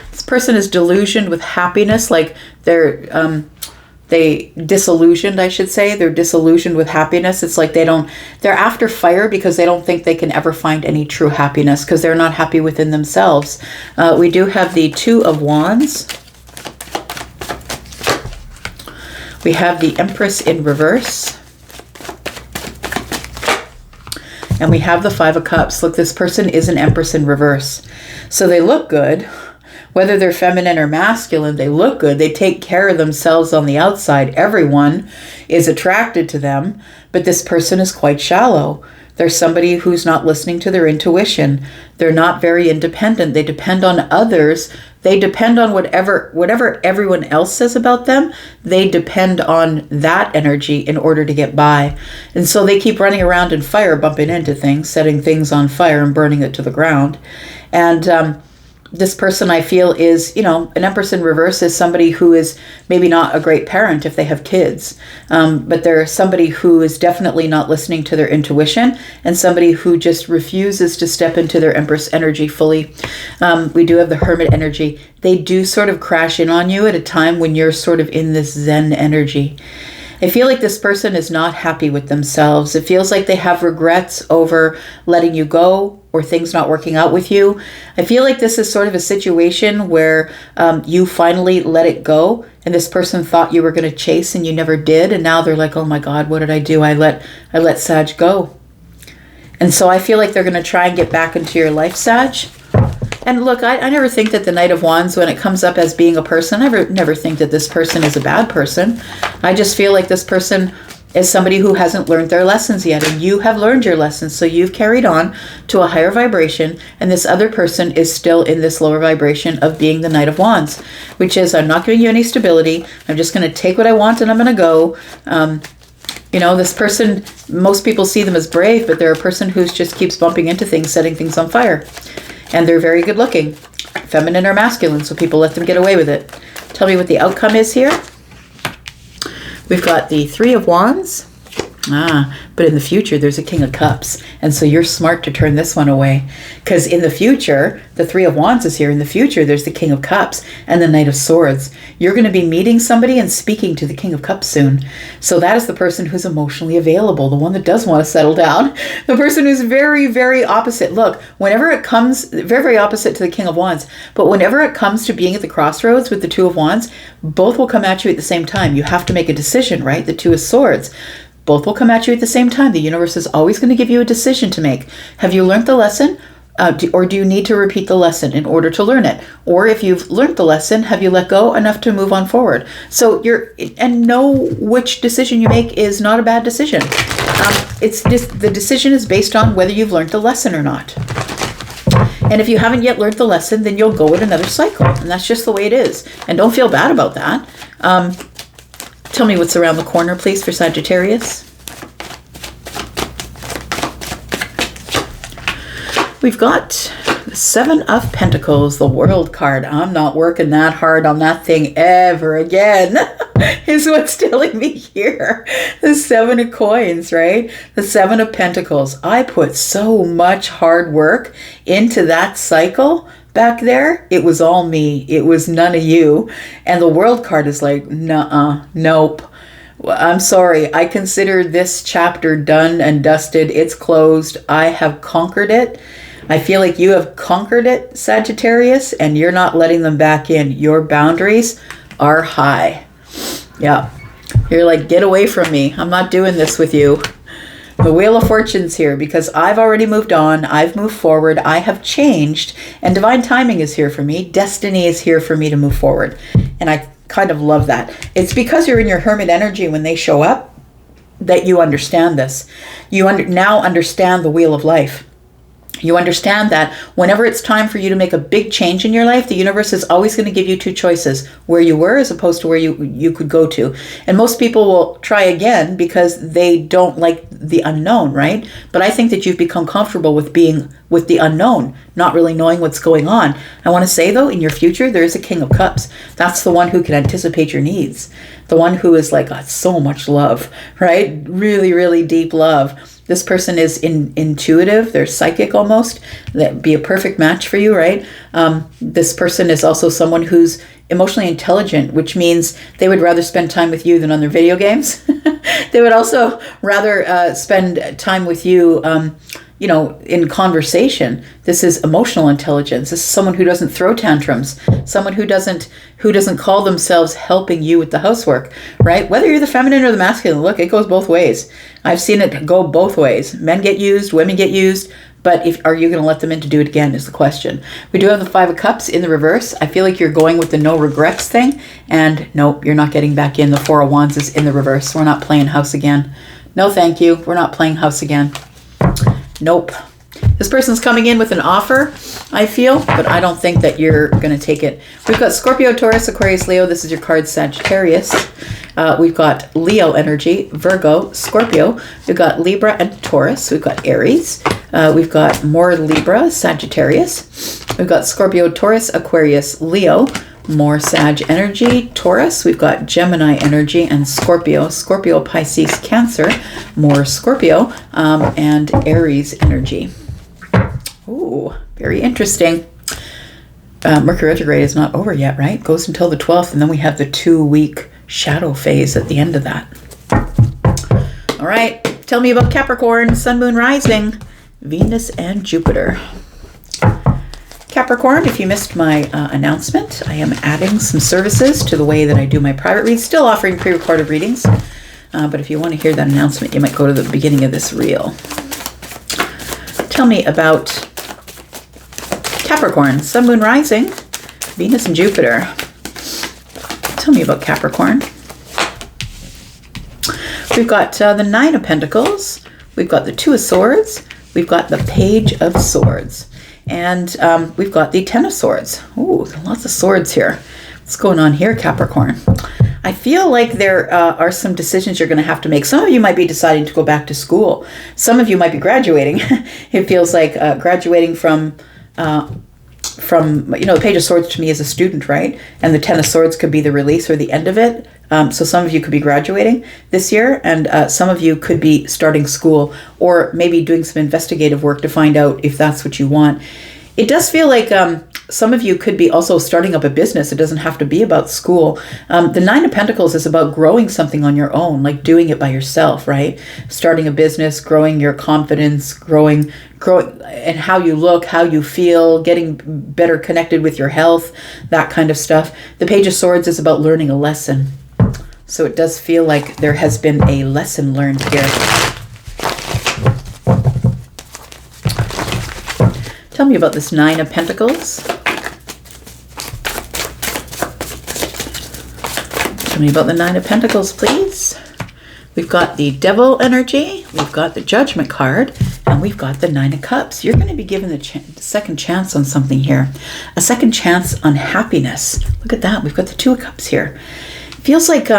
This person is delusioned with happiness, like they disillusioned, I should say. They're disillusioned with happiness. It's like they're after fire because they don't think they can ever find any true happiness because they're not happy within themselves. We do have the Two of Wands. We have the Empress in reverse. And we have the Five of Cups. Look, this person is an Empress in reverse. So they look good. Whether they're feminine or masculine, they look good. They take care of themselves on the outside. Everyone is attracted to them. But this person is quite shallow. They're somebody who's not listening to their intuition. They're not very independent. They depend on others. They depend on whatever everyone else says about them. They depend on that energy in order to get by. And so they keep running around in fire, bumping into things, setting things on fire and burning it to the ground. And this person, I feel, is, an Empress in reverse is somebody who is maybe not a great parent if they have kids, but they're somebody who is definitely not listening to their intuition and somebody who just refuses to step into their Empress energy fully. We do have the Hermit energy. They do sort of crash in on you at a time when you're sort of in this Zen energy. I feel like this person is not happy with themselves. It feels like they have regrets over letting you go or things not working out with you. I feel like this is sort of a situation where you finally let it go and this person thought you were going to chase and you never did. And now they're like, oh my God, what did I do? I let Sag go. And so I feel like they're going to try and get back into your life, Sag. And look, I never think that the Knight of Wands, when it comes up as being a person, I never think that this person is a bad person. I just feel like this person is somebody who hasn't learned their lessons yet. And you have learned your lessons. So you've carried on to a higher vibration. And this other person is still in this lower vibration of being the Knight of Wands, which is, I'm not giving you any stability. I'm just going to take what I want and I'm going to go. This person, most people see them as brave, but they're a person who just keeps bumping into things, setting things on fire. And they're very good looking, feminine or masculine, so people let them get away with it. Tell me what the outcome is here. We've got the Three of Wands. But in the future, there's a King of Cups. And so you're smart to turn this one away. Because in the future, the Three of Wands is here. In the future, there's the King of Cups and the Knight of Swords. You're going to be meeting somebody and speaking to the King of Cups soon. So that is the person who's emotionally available, the one that does want to settle down. The person who's very, very opposite. Look, whenever it comes, very, very opposite to the King of Wands. But whenever it comes to being at the crossroads with the Two of Wands, both will come at you at the same time. You have to make a decision, right? The Two of Swords. Both will come at you at the same time. The universe is always going to give you a decision to make. Have you learned the lesson? Or do you need to repeat the lesson in order to learn it? Or if you've learned the lesson, have you let go enough to move on forward? So know which decision you make is not a bad decision. The decision is based on whether you've learned the lesson or not. And if you haven't yet learned the lesson, then you'll go in another cycle. And that's just the way it is. And don't feel bad about that. Tell me what's around the corner, please, for Sagittarius. We've got the Seven of Pentacles, the World card. I'm not working that hard on that thing ever again, is what's telling me here. The Seven of Coins, right? The Seven of Pentacles. I put so much hard work into that cycle. Back there, it was all me. It was none of you. And the World card is like, nuh-uh, nope. I'm sorry. I consider this chapter done and dusted. It's closed. I have conquered it. I feel like you have conquered it, Sagittarius, and you're not letting them back in. Your boundaries are high. Yeah. You're like, get away from me. I'm not doing this with you. The Wheel of Fortune's here because I've already moved on. I've moved forward. I have changed. And divine timing is here for me. Destiny is here for me to move forward. And I kind of love that. It's because you're in your hermit energy when they show up that you understand this. You now understand the wheel of life. You understand that whenever it's time for you to make a big change in your life, the universe is always going to give you two choices, where you were as opposed to where you could go to. And most people will try again because they don't like the unknown, right? But I think that you've become comfortable with being with the unknown, not really knowing what's going on. I want to say, though, in your future, there is a King of Cups. That's the one who can anticipate your needs. The one who is like, got so much love, right? Really, really deep love. This person is intuitive. They're psychic almost. That'd be a perfect match for you, right? This person is also someone who's emotionally intelligent, which means they would rather spend time with you than on their video games. They would also rather spend time with you, in conversation. This is emotional intelligence. This is someone who doesn't throw tantrums, someone who doesn't call themselves helping you with the housework, right? Whether you're the feminine or the masculine, look, it goes both ways. I've seen it go both ways. Men get used, women get used, but are you going to let them in to do it again is the question. We do have the Five of Cups in the reverse. I feel like you're going with the no regrets thing, and nope, you're not getting back in. The Four of Wands is in the reverse. We're not playing house again. No, thank you. We're not playing house again. Nope. This person's coming in with an offer, I feel, but I don't think that you're going to take it. We've got Scorpio, Taurus, Aquarius, Leo. This is your card, Sagittarius. We've got Leo energy, Virgo, Scorpio. We've got Libra and Taurus. We've got Aries. We've got more Libra, Sagittarius. We've got Scorpio, Taurus, Aquarius, Leo. More Sag energy, Taurus. We've got Gemini energy and Scorpio. Scorpio, Pisces, Cancer. More Scorpio and Aries energy. Ooh, very interesting. Mercury retrograde is not over yet, right? Goes until the 12th, and then we have the 2-week shadow phase at the end of that. All right, tell me about Capricorn, Sun, Moon, Rising, Venus, and Jupiter. Capricorn, if you missed my announcement, I am adding some services to the way that I do my private reads, still offering pre-recorded readings. But if you want to hear that announcement, you might go to the beginning of this reel. Tell me about Capricorn, Sun, Moon, Rising, Venus, and Jupiter. Tell me about Capricorn. We've got the Nine of Pentacles. We've got the Two of Swords. We've got the Page of Swords. And we've got the Ten of Swords. Ooh, lots of swords here. What's going on here, Capricorn? I feel like there are some decisions you're going to have to make. Some of you might be deciding to go back to school. Some of you might be graduating. It feels like graduating from the Page of Swords to me is a student, right? And the Ten of Swords could be the release or the end of it. So some of you could be graduating this year, and some of you could be starting school, or maybe doing some investigative work to find out if that's what you want. It does feel like some of you could be also starting up a business. It doesn't have to be about school. The Nine of Pentacles is about growing something on your own, like doing it by yourself, right? Starting a business, growing your confidence, growing and how you look, how you feel, getting better connected with your health, that kind of stuff. The Page of Swords is about learning a lesson. So it does feel like there has been a lesson learned here. Tell me about this Nine of Pentacles. Tell me about the Nine of Pentacles, please. We've got the Devil energy, we've got the Judgment card, and we've got the Nine of Cups. You're going to be given the second chance on something here. A second chance on happiness. Look at that. We've got the Two of Cups here. Feels like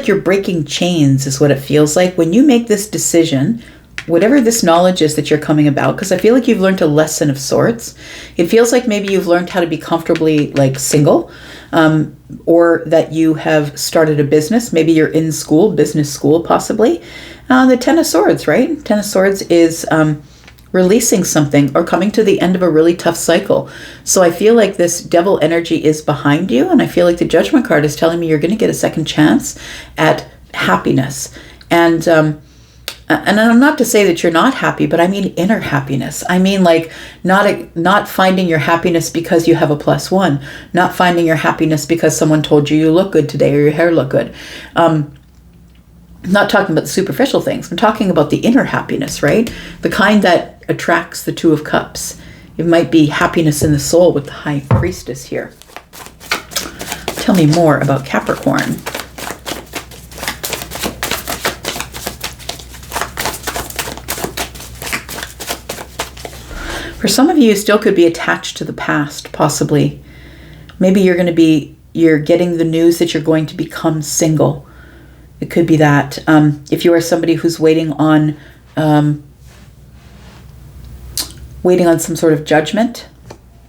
you're breaking chains is what it feels like. When you make this decision, whatever this knowledge is that you're coming about, because I feel like you've learned a lesson of sorts. It feels like maybe you've learned how to be comfortably single, or that you have started a business. Maybe you're in school, business school possibly. The Ten of Swords, right? Ten of Swords is releasing something or coming to the end of a really tough cycle. So I feel like this Devil energy is behind you, and I feel like the Judgment card is telling me you're going to get a second chance at happiness. And And I'm not to say that you're not happy, but I mean inner happiness. I mean like not finding your happiness because you have a +1, not finding your happiness because someone told you look good today or your hair look good. I'm not talking about the superficial things. I'm talking about the inner happiness, right? The kind that attracts the Two of Cups. It might be happiness in the soul with the High Priestess here. Tell me more about Capricorn. For some of you, you still could be attached to the past, possibly. Maybe you're getting the news that you're going to become single. It could be that. If you are somebody who's waiting on some sort of judgment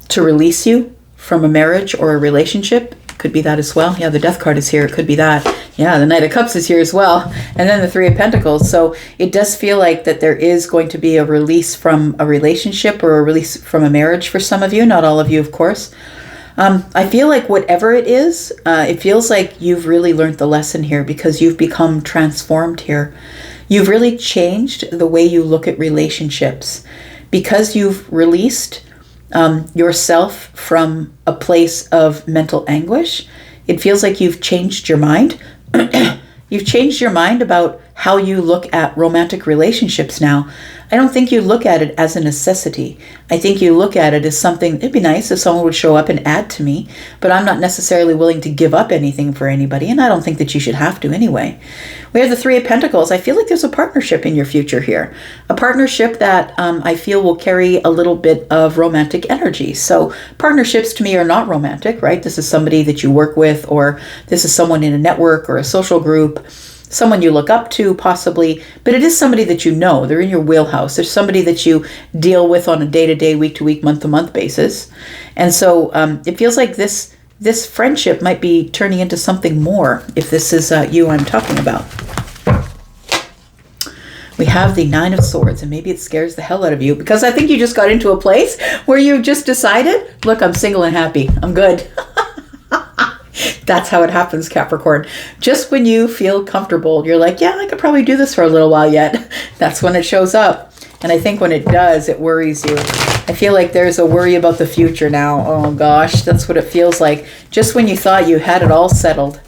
to release you from a marriage or a relationship, could be that as well. Yeah, the Death card is here. It could be that. Yeah, the Knight of Cups is here as well. And then the Three of Pentacles. So it does feel like that there is going to be a release from a relationship or a release from a marriage for some of you. Not all of you, of course. I feel like whatever it is, it feels like you've really learned the lesson here because you've become transformed here. You've really changed the way you look at relationships because you've released yourself from a place of mental anguish. It feels like you've changed your mind. You've changed your mind about how you look at romantic relationships now. I don't think you look at it as a necessity. I think you look at it as something, it'd be nice if someone would show up and add to me, but I'm not necessarily willing to give up anything for anybody, and I don't think that you should have to anyway. We have the Three of Pentacles. I feel like there's a partnership in your future here. A partnership that I feel will carry a little bit of romantic energy. So partnerships to me are not romantic, right? This is somebody that you work with, or this is someone in a network or a social group, someone you look up to possibly, but it is somebody that you know. They're in your wheelhouse. There's somebody that you deal with on a day-to-day, week-to-week, month-to-month basis. And so it feels like this friendship might be turning into something more if this is you I'm talking about. We have the Nine of Swords, and maybe it scares the hell out of you because I think you just got into a place where you just decided, look, I'm single and happy. I'm good. That's how it happens, Capricorn. Just when you feel comfortable, you're like, yeah, I could probably do this for a little while yet. That's when it shows up. And I think when it does, it worries you. I feel like there's a worry about the future now. Oh gosh, that's what it feels like. Just when you thought you had it all settled.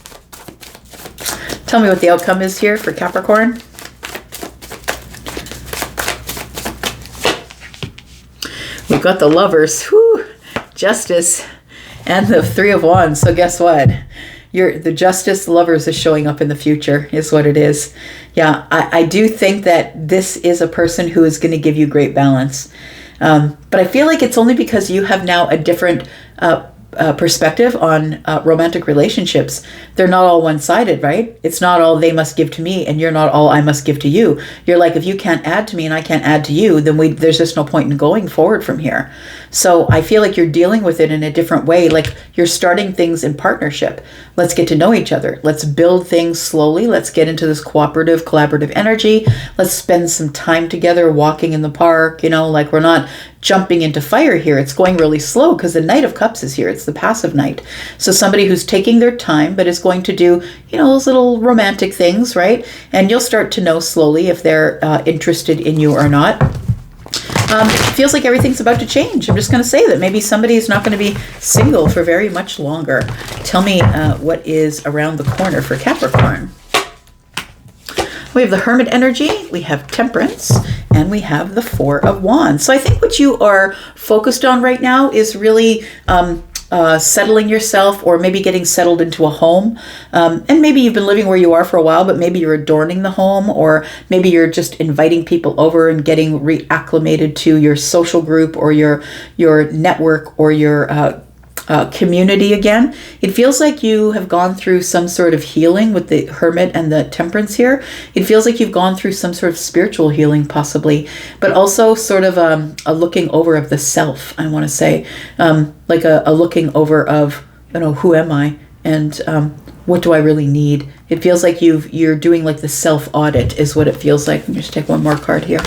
Tell me what the outcome is here for Capricorn. We've got the Lovers, whew, Justice, and the Three of Wands. So guess what? The Justice, the Lovers is showing up in the future, is what it is. Yeah, I do think that this is a person who is going to give you great balance. But I feel like it's only because you have now a different perspective on romantic relationships. They're not all one-sided, right? It's not all they must give to me and you're not all I must give to you. You're like, if you can't add to me and I can't add to you, then there's just no point in going forward from here. So I feel like you're dealing with it in a different way. Like you're starting things in partnership. Let's get to know each other. Let's build things slowly. Let's get into this cooperative, collaborative energy. Let's spend some time together walking in the park. Like we're not jumping into fire here. It's going really slow because the Knight of Cups is here. It's the passive knight. So somebody who's taking their time but is going to do, those little romantic things, right? And you'll start to know slowly if they're interested in you or not. It feels like everything's about to change. I'm just going to say that maybe somebody is not going to be single for very much longer. Tell me what is around the corner for Capricorn. We have the Hermit energy, we have Temperance, and we have the Four of Wands. So I think what you are focused on right now is really settling yourself, or maybe getting settled into a home. And maybe you've been living where you are for a while, but maybe you're adorning the home, or maybe you're just inviting people over and getting reacclimated to your social group or your network or your community again. It feels like you have gone through some sort of healing with the Hermit and the Temperance here. It feels like you've gone through some sort of spiritual healing possibly, but also sort of a looking over of the self, I want to say. Like a looking over of, who am I? And what do I really need? It feels like you're doing like the self-audit is what it feels like. Let me just take one more card here.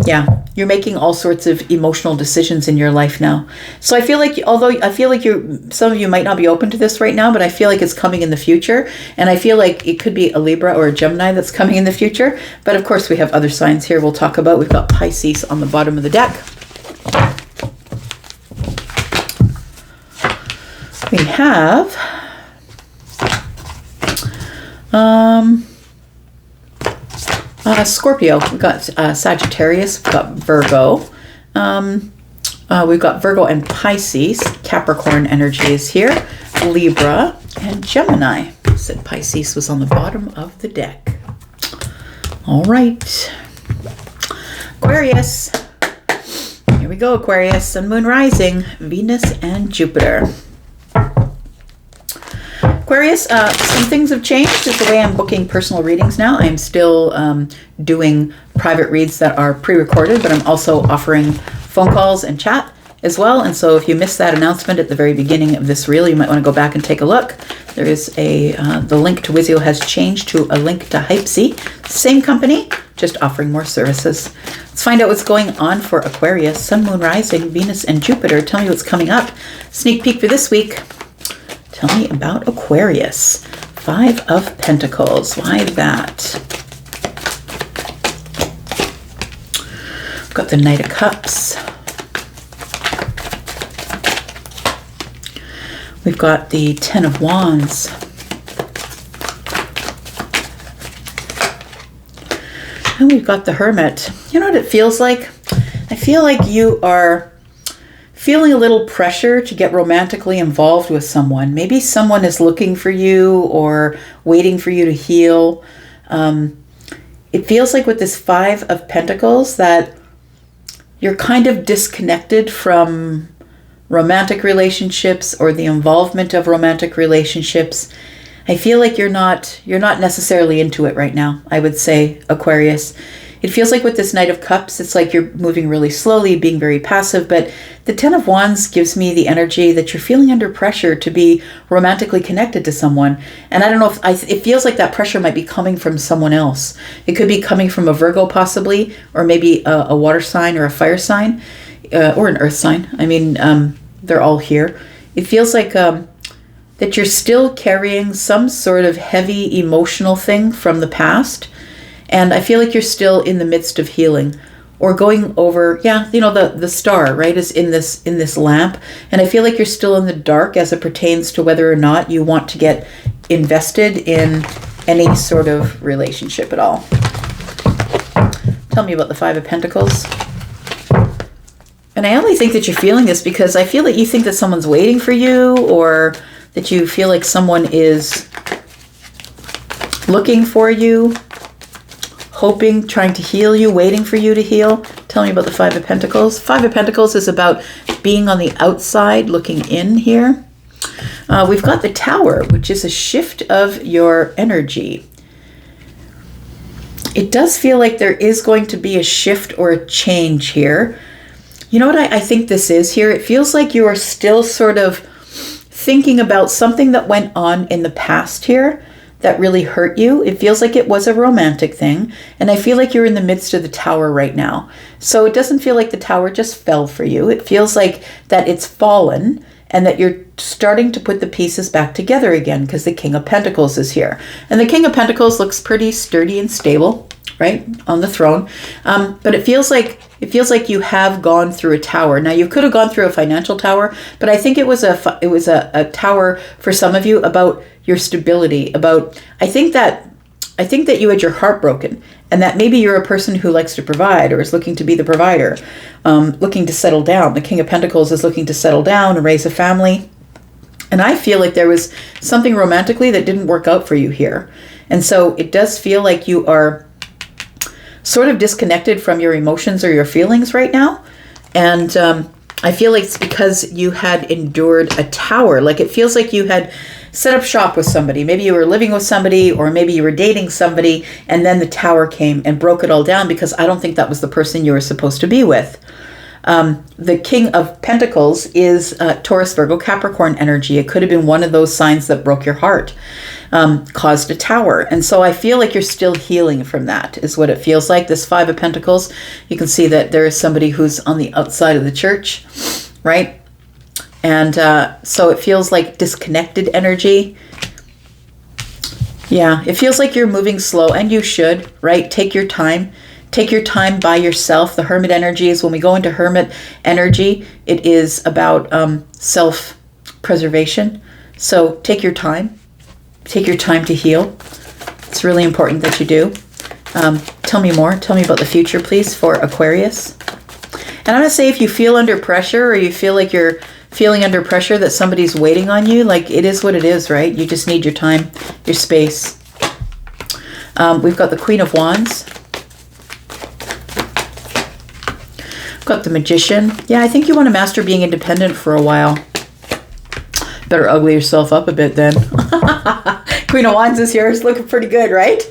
Yeah, you're making all sorts of emotional decisions in your life now. So I feel like, although I feel like some of you might not be open to this right now, but I feel like it's coming in the future. And I feel like it could be a Libra or a Gemini that's coming in the future. But of course, we have other signs here we'll talk about. We've got Pisces on the bottom of the deck. We have Scorpio. We've got Sagittarius. We've got Virgo. We've got Virgo and Pisces. Capricorn energy is here. Libra and Gemini. I said Pisces was on the bottom of the deck. All right. Aquarius. Here we go, Aquarius. Sun, Moon, Rising. Venus and Jupiter. Aquarius, some things have changed. Just the way I'm booking personal readings now. I'm still doing private reads that are pre-recorded, but I'm also offering phone calls and chat as well. And so if you missed that announcement at the very beginning of this reel, you might want to go back and take a look. There is the link to Wizio has changed to a link to Hypesy. Same company, just offering more services. Let's find out what's going on for Aquarius. Sun, Moon, Rising, Venus, and Jupiter. Tell me what's coming up. Sneak peek for this week. Tell me about Aquarius. 5 of Pentacles. Why that? We've got the Knight of Cups. We've got the 10 of Wands. And we've got the Hermit. You know what it feels like? I feel like you are feeling a little pressure to get romantically involved with someone. Maybe someone is looking for you or waiting for you to heal. It feels like with this 5 of Pentacles that you're kind of disconnected from romantic relationships or the involvement of romantic relationships. I feel like you're not necessarily into it right now, I would say, Aquarius. It feels like with this Knight of Cups, it's like you're moving really slowly, being very passive, but the 10 of Wands gives me the energy that you're feeling under pressure to be romantically connected to someone. And I don't know if it feels like that pressure might be coming from someone else. It could be coming from a Virgo possibly, or maybe a water sign or a fire sign, or an earth sign. I mean, they're all here. It feels like that you're still carrying some sort of heavy emotional thing from the past. And I feel like you're still in the midst of healing or going over, the star, right, is in this lamp. And I feel like you're still in the dark as it pertains to whether or not you want to get invested in any sort of relationship at all. Tell me about the 5 of Pentacles. And I only think that you're feeling this because I feel that you think that someone's waiting for you, or that you feel like someone is looking for you, hoping, trying to heal you, waiting for you to heal. Tell me about the 5 of Pentacles. 5 of Pentacles is about being on the outside, looking in here. We've got the Tower, which is a shift of your energy. It does feel like there is going to be a shift or a change here. You know what I think this is here? It feels like you are still sort of thinking about something that went on in the past here that really hurt you. It feels like it was a romantic thing. And I feel like you're in the midst of the Tower right now. So it doesn't feel like the Tower just fell for you. It feels like that it's fallen and that you're starting to put the pieces back together again because the King of Pentacles is here. And the King of Pentacles looks pretty sturdy and stable, right, on the throne. But it feels like you have gone through a tower. Now, you could have gone through a financial tower, but I think it was a tower for some of you about your stability. I think that you had your heart broken, and that maybe you're a person who likes to provide or is looking to be the provider, looking to settle down. The King of Pentacles is looking to settle down and raise a family. And I feel like there was something romantically that didn't work out for you here. And so it does feel like you are sort of disconnected from your emotions or your feelings right now. And I feel like it's because you had endured a tower. Like it feels like you had set up shop with somebody. Maybe you were living with somebody, or maybe you were dating somebody, and then the Tower came and broke it all down because I don't think that was the person you were supposed to be with. The King of Pentacles is Taurus, Virgo, Capricorn energy. It could have been one of those signs that broke your heart, caused a tower. And so I feel like you're still healing from that, is what it feels like. This Five of Pentacles, you can see that there is somebody who's on the outside of the church, right? And so it feels like disconnected energy. Yeah, it feels like you're moving slow, and you should, right? Take your time. Take your time by yourself. The Hermit energy is when we go into Hermit energy, it is about self-preservation. So take your time. Take your time to heal. It's really important that you do. Tell me more. Tell me about the future, please, for Aquarius. And I'm going to say, if you feel under pressure, or you feel like you're feeling under pressure that somebody's waiting on you, like, it is what it is, right? You just need your time, your space. We've got the Queen of Wands. Got the Magician. Yeah, I think you want to master being independent for a while. Better ugly yourself up a bit then. Queen of Wands is here. It's looking pretty good, right?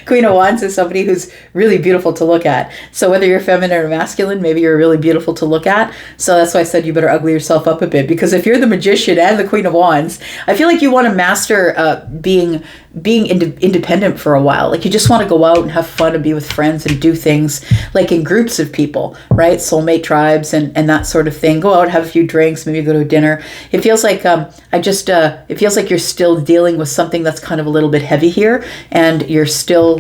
Queen of Wands is somebody who's really beautiful to look at. So whether you're feminine or masculine, maybe you're really beautiful to look at. So that's why I said you better ugly yourself up a bit, because if you're the Magician and the Queen of Wands, I feel like you want to master being independent for a while. Like, you just want to go out and have fun and be with friends and do things like in groups of people, right? Soulmate tribes and that sort of thing. Go out, have a few drinks, maybe go to a dinner. It feels like it feels like you're still dealing with something that's kind of a little bit heavy here, and you're still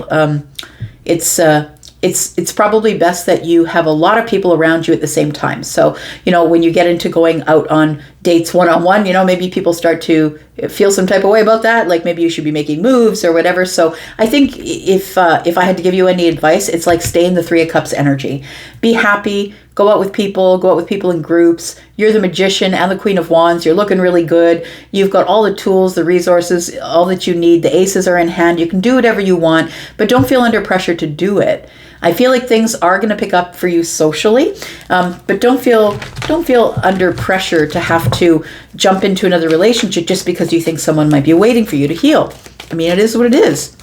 it's probably best that you have a lot of people around you at the same time. So, when you get into going out on dates one-on-one, maybe people start to feel some type of way about that. Like, maybe you should be making moves or whatever. So I think if I had to give you any advice, it's like, stay in the Three of Cups energy. Be happy. Go out with people in groups. You're the Magician and the Queen of Wands. You're looking really good. You've got all the tools, the resources, all that you need. The aces are in hand. You can do whatever you want, but don't feel under pressure to do it. I feel like things are going to pick up for you socially, but don't feel under pressure to have to jump into another relationship just because you think someone might be waiting for you to heal. I mean, it is what it is.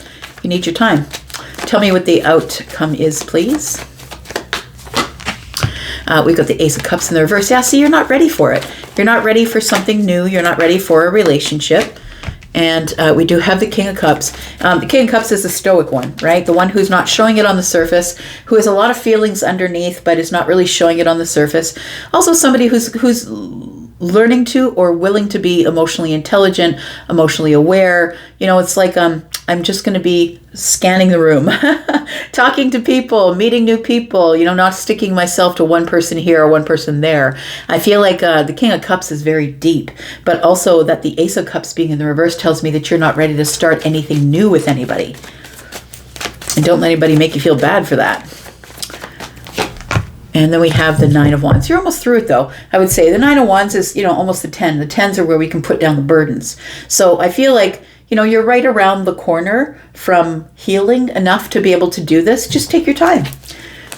You need your time. Tell me what the outcome is, please. We've got the Ace of Cups in the reverse. Yeah, see, you're not ready for it. You're not ready for something new. You're not ready for a relationship. And we do have the King of Cups. The King of Cups is the stoic one, right? The one who's not showing it on the surface, who has a lot of feelings underneath, but is not really showing it on the surface. Also somebody who's learning to or willing to be emotionally intelligent, emotionally aware. It's like I'm just going to be scanning the room, talking to people, meeting new people, not sticking myself to one person here or one person there. I feel like the King of Cups is very deep, but also that the Ace of Cups being in the reverse tells me that you're not ready to start anything new with anybody. And don't let anybody make you feel bad for that. And then we have the Nine of Wands. You're almost through it, though. I would say the Nine of Wands is, almost the 10. The 10s are where we can put down the burdens. So I feel like, you're right around the corner from healing enough to be able to do this. Just take your time.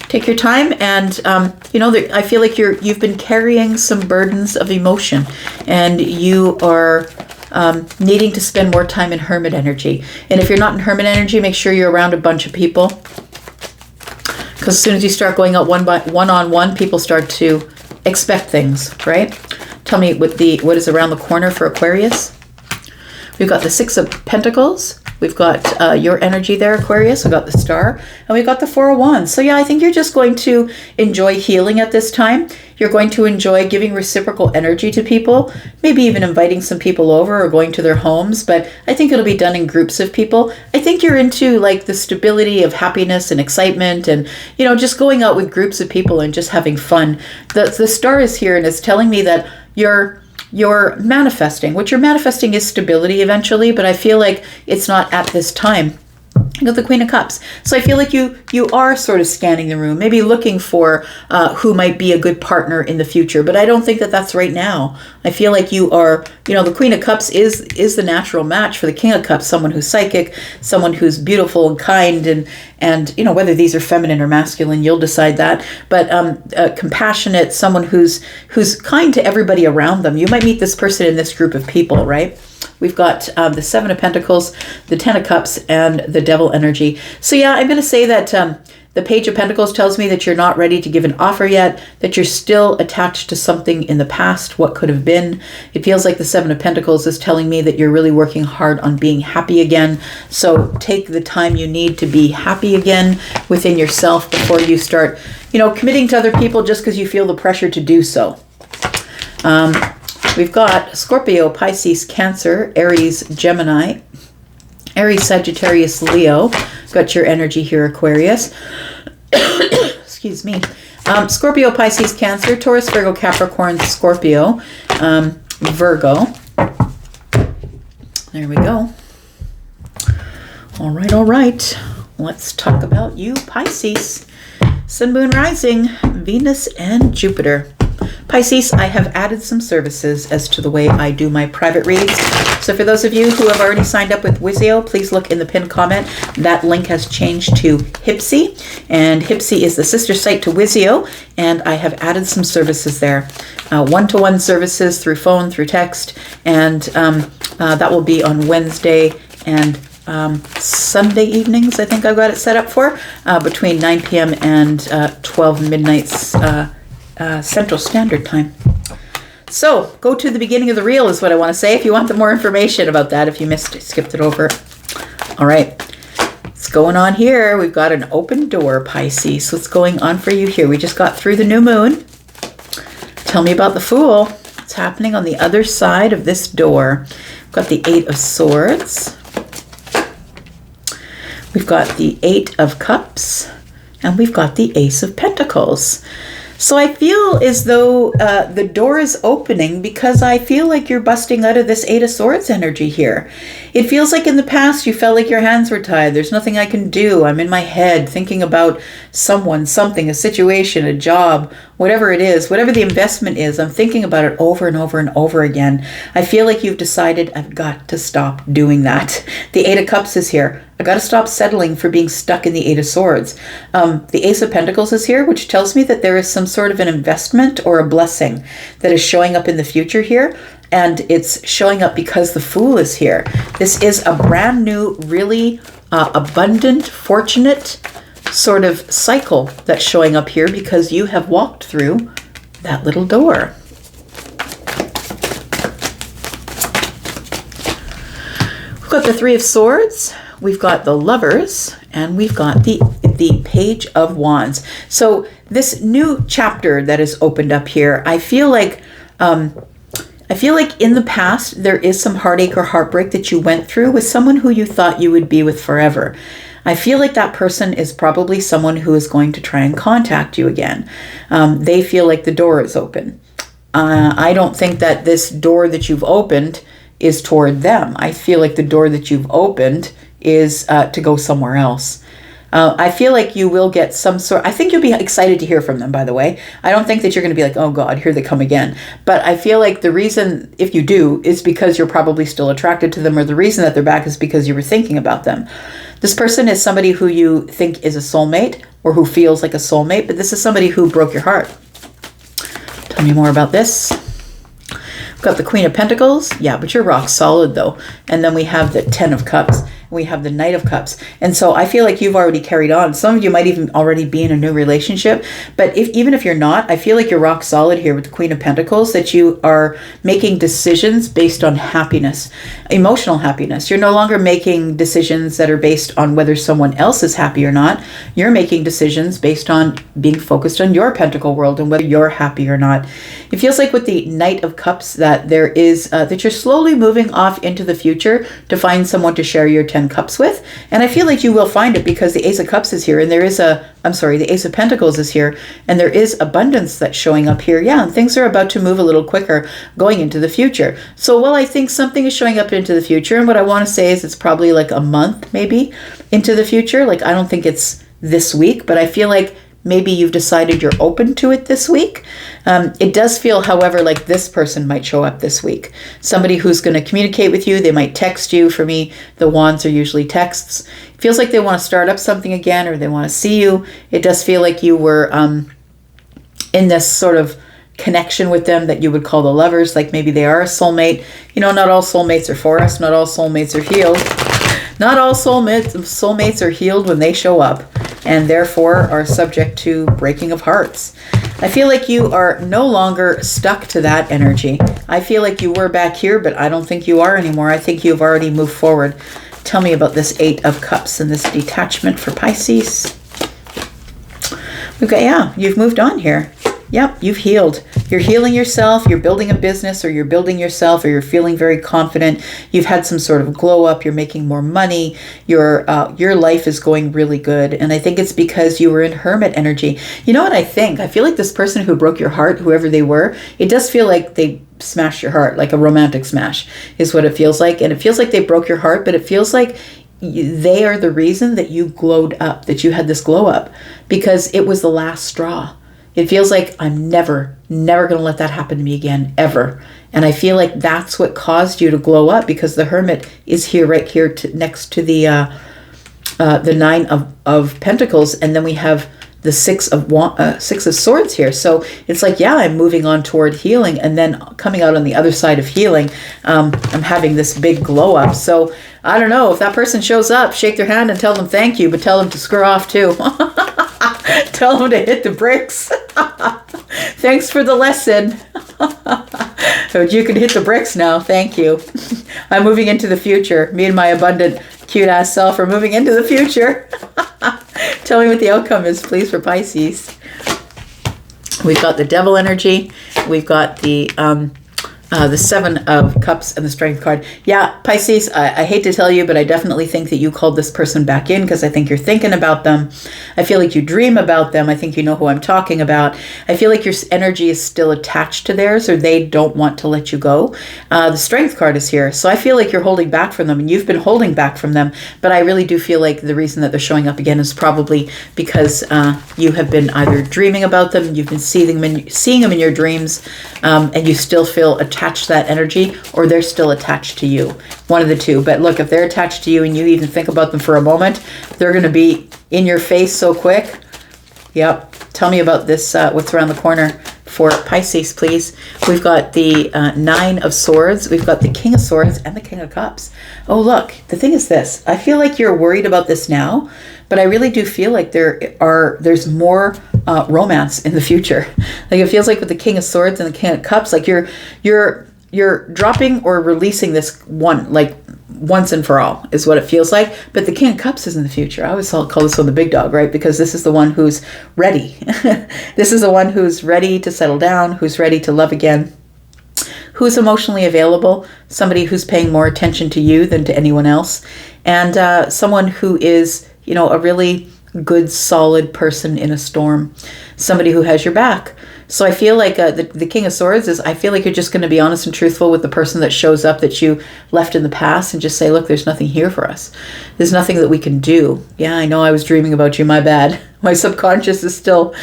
Take your time. And, I feel like you've been carrying some burdens of emotion, and you are needing to spend more time in Hermit energy. And if you're not in Hermit energy, make sure you're around a bunch of people. Because as soon as you start going out one-on-one, people start to expect things, right? Tell me what is around the corner for Aquarius. We've got the Six of Pentacles. We've got your energy there, Aquarius. We've got the Star. And we've got the Four of Wands. So yeah, I think you're just going to enjoy healing at this time. You're going to enjoy giving reciprocal energy to people. Maybe even inviting some people over or going to their homes. But I think it'll be done in groups of people. I think you're into like the stability of happiness and excitement and, just going out with groups of people and just having fun. The Star is here and it's telling me that you're manifesting. What you're manifesting is stability eventually, but I feel like it's not at this time. You got the Queen of Cups. So I feel like you are sort of scanning the room, maybe looking for who might be a good partner in the future, but I don't think that that's right now. I feel like you are, the Queen of Cups is the natural match for the King of Cups, someone who's psychic, someone who's beautiful and kind, and whether these are feminine or masculine, you'll decide that, but compassionate, someone who's kind to everybody around them. You might meet this person in this group of people, right? We've got the Seven of Pentacles, the Ten of Cups, and the Devil energy. So yeah, I'm going to say that The Page of Pentacles tells me that you're not ready to give an offer yet, that you're still attached to something in the past, what could have been. It feels like the Seven of Pentacles is telling me that you're really working hard on being happy again. So take the time you need to be happy again within yourself before you start, committing to other people just because you feel the pressure to do so. We've got Scorpio, Pisces, Cancer, Aries, Gemini, Aries, Sagittarius, Leo. Got your energy here, Aquarius. Excuse me. Scorpio, Pisces, Cancer, Taurus, Virgo, Capricorn, Scorpio, Virgo. There we go. All right. Let's talk about you, Pisces. Sun, Moon, Rising, Venus, and Jupiter. Pisces, I have added some services as to the way I do my private reads. So for those of you who have already signed up with Wizio, please look in the pinned comment. That link has changed to Hipsy, and Hipsy is the sister site to Wizio, and I have added some services there. One-to-one services through phone, through text, and that will be on Wednesday and Sunday evenings, I think I've got it set up for, between 9 p.m. and 12 midnights Central Standard Time. So go to the beginning of the reel is what I want to say if you want the more information about that, if you missed it, skipped it over. All right, what's going on here? We've got an open door, Pisces. What's going on for you here? We just got through the new moon. Tell me about the Fool. What's happening on the other side of this door? We've got the Eight of Swords. We've got the Eight of Cups. And we've got the Ace of Pentacles. So I feel as though the door is opening because I feel like you're busting out of this Eight of Swords energy here. It feels like in the past you felt like your hands were tied. There's nothing I can do. I'm in my head thinking about someone, something, a situation, a job, whatever it is, whatever the investment is. I'm thinking about it over and over and over again. I feel like you've decided I've got to stop doing that. The Eight of Cups is here. I got to stop settling for being stuck in the Eight of Swords. The Ace of Pentacles is here, which tells me that there is some sort of an investment or a blessing that is showing up in the future here. And it's showing up because the Fool is here. This is a brand new, really abundant, fortunate sort of cycle that's showing up here because you have walked through that little door. We've got the Three of Swords. We've got the Lovers, and we've got the Page of Wands. So this new chapter that is opened up here, I feel like in the past there is some heartache or heartbreak that you went through with someone who you thought you would be with forever. I feel like that person is probably someone who is going to try and contact you again. They feel like the door is open. I don't think that this door that you've opened is toward them. I feel like the door that you've opened is to go somewhere else. I feel like you will get some sort. I think you'll be excited to hear from them, by the way. I don't think that you're going to be like, oh God, here they come again. But I feel like the reason, if you do, is because you're probably still attracted to them, or the reason that they're back is because you were thinking about them. This person is somebody who you think is a soulmate, or who feels like a soulmate, but this is somebody who broke your heart. Tell me more about this. We've got the Queen of Pentacles. Yeah, but you're rock solid though. And then we have the Ten of Cups. We have the Knight of Cups. And so I feel like you've already carried on. Some of you might even already be in a new relationship. But even if you're not, I feel like you're rock solid here with the Queen of Pentacles, that you are making decisions based on happiness, emotional happiness. You're no longer making decisions that are based on whether someone else is happy or not. You're making decisions based on being focused on your pentacle world and whether you're happy or not. It feels like with the Knight of Cups that there is, that you're slowly moving off into the future to find someone to share your Ten Cups with. And I feel like you will find it because the Ace of Cups is here, and there is the Ace of Pentacles is here, and there is abundance that's showing up here. Yeah, and things are about to move a little quicker going into the future. So while I think something is showing up into the future, and what I want to say is it's probably like a month maybe into the future. Like, I don't think it's this week, but I feel like maybe you've decided you're open to it this week. It does feel, however, like this person might show up this week. Somebody who's going to communicate with you. They might text you. For me, the wands are usually texts. It feels like they want to start up something again, or they want to see you. It does feel like you were in this sort of connection with them that you would call the Lovers. Like maybe they are a soulmate. You know, not all soulmates are for us. Not all soulmates are healed. Not all soulmates are healed when they show up. and therefore are subject to breaking of hearts. I feel like you are no longer stuck to that energy. I feel like you were back here, but I don't think you are anymore. I think you've already moved forward. Tell me about this Eight of Cups and this detachment for Pisces. Okay, yeah, you've moved on here. Yep, you've healed. You're healing yourself, you're building a business, or you're building yourself, or you're feeling very confident. You've had some sort of glow up, you're making more money, your life is going really good. And I think it's because you were in hermit energy. You know what I think? I feel like this person who broke your heart, whoever they were, it does feel like they smashed your heart, like a romantic smash is what it feels like. And it feels like they broke your heart, but it feels like they are the reason that you glowed up, that you had this glow up, because it was the last straw. It feels like I'm never going to let that happen to me again, ever. And I feel like that's what caused you to glow up, because the Hermit is here, right here, next to the Nine of Pentacles, and then we have the Six of Swords here. So it's like, yeah, I'm moving on toward healing, and then coming out on the other side of healing, I'm having this big glow up. So I don't know, if that person shows up, shake their hand and tell them thank you, but tell them to screw off too. Tell them to hit the bricks. Thanks for the lesson. You can hit the bricks now. Thank you. I'm moving into the future. Me and my abundant, cute-ass self are moving into the future. Tell me what the outcome is, please, for Pisces. We've got the Devil energy. We've got the Seven of Cups and the Strength card. Yeah, Pisces, I hate to tell you, but I definitely think that you called this person back in, because I think you're thinking about them. I feel like you dream about them. I think you know who I'm talking about. I feel like your energy is still attached to theirs, or they don't want to let you go. The Strength card is here. So I feel like you're holding back from them, and you've been holding back from them. But I really do feel like the reason that they're showing up again is probably because you have been either dreaming about them, you've been seeing them in your dreams, and you still feel attached to that energy, or they're still attached to you. One of the two. But look, if they're attached to you and you even think about them for a moment, they're going to be in your face so quick. Yep. Tell me about this, what's around the corner for Pisces, please. We've got the Nine of Swords, we've got the King of Swords, and the King of Cups. Oh, look, the thing is this. I feel like you're worried about this now, but I really do feel like there's more romance in the future. Like, it feels like with the King of Swords and the King of Cups, like you're dropping or releasing this one, like once and for all is what it feels like. But the King of Cups is in the future. I always call this one the big dog, right? Because this is the one who's ready. This is the one who's ready to settle down, who's ready to love again, who's emotionally available, somebody who's paying more attention to you than to anyone else, and someone who is, you know, a really good, solid person in a storm, somebody who has your back. So I feel like the King of Swords is, I feel like you're just going to be honest and truthful with the person that shows up that you left in the past, and just say, look, there's nothing here for us. There's nothing that we can do. Yeah, I know I was dreaming about you. My bad. My subconscious is still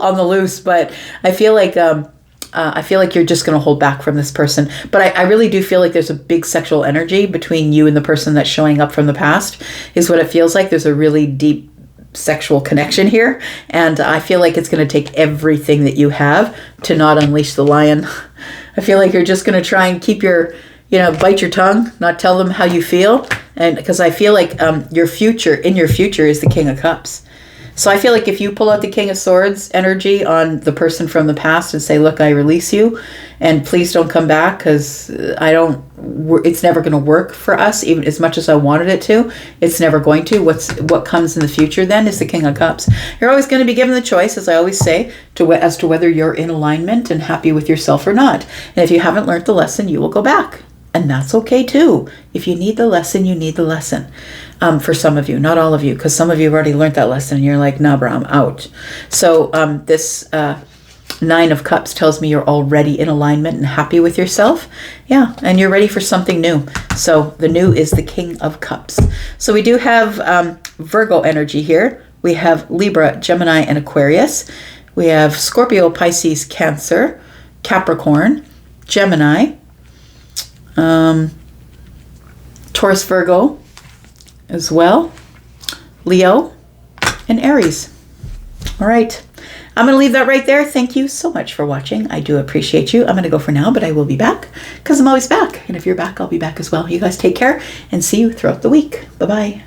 on the loose, but I feel like you're just going to hold back from this person. But I really do feel like there's a big sexual energy between you and the person that's showing up from the past, is what it feels like. There's a really deep sexual connection here, and I feel like it's going to take everything that you have to not unleash the lion. I feel like you're just going to try and keep bite your tongue, not tell them how you feel, and because I feel like your future is the King of Cups. So I feel like if you pull out the King of Swords energy on the person from the past and say, look, I release you, and please don't come back, because it's never going to work for us, even as much as I wanted it to. It's never going to. What comes in the future then is the King of Cups. You're always going to be given the choice, as I always say, as to whether you're in alignment and happy with yourself or not. And if you haven't learned the lesson, you will go back. And that's okay too. If you need the lesson, you need the lesson. For some of you, not all of you, because some of you have already learned that lesson and you're like, nah, bro, I'm out. So this Nine of Cups tells me you're already in alignment and happy with yourself. Yeah, and you're ready for something new. So the new is the King of Cups. So we do have Virgo energy here. We have Libra, Gemini, and Aquarius. We have Scorpio, Pisces, Cancer, Capricorn, Gemini, Taurus, Virgo as well, Leo, and Aries. All right. I'm going to leave that right there. Thank you so much for watching. I do appreciate you. I'm going to go for now, but I will be back, because I'm always back. And if you're back, I'll be back as well. You guys take care, and see you throughout the week. Bye-bye.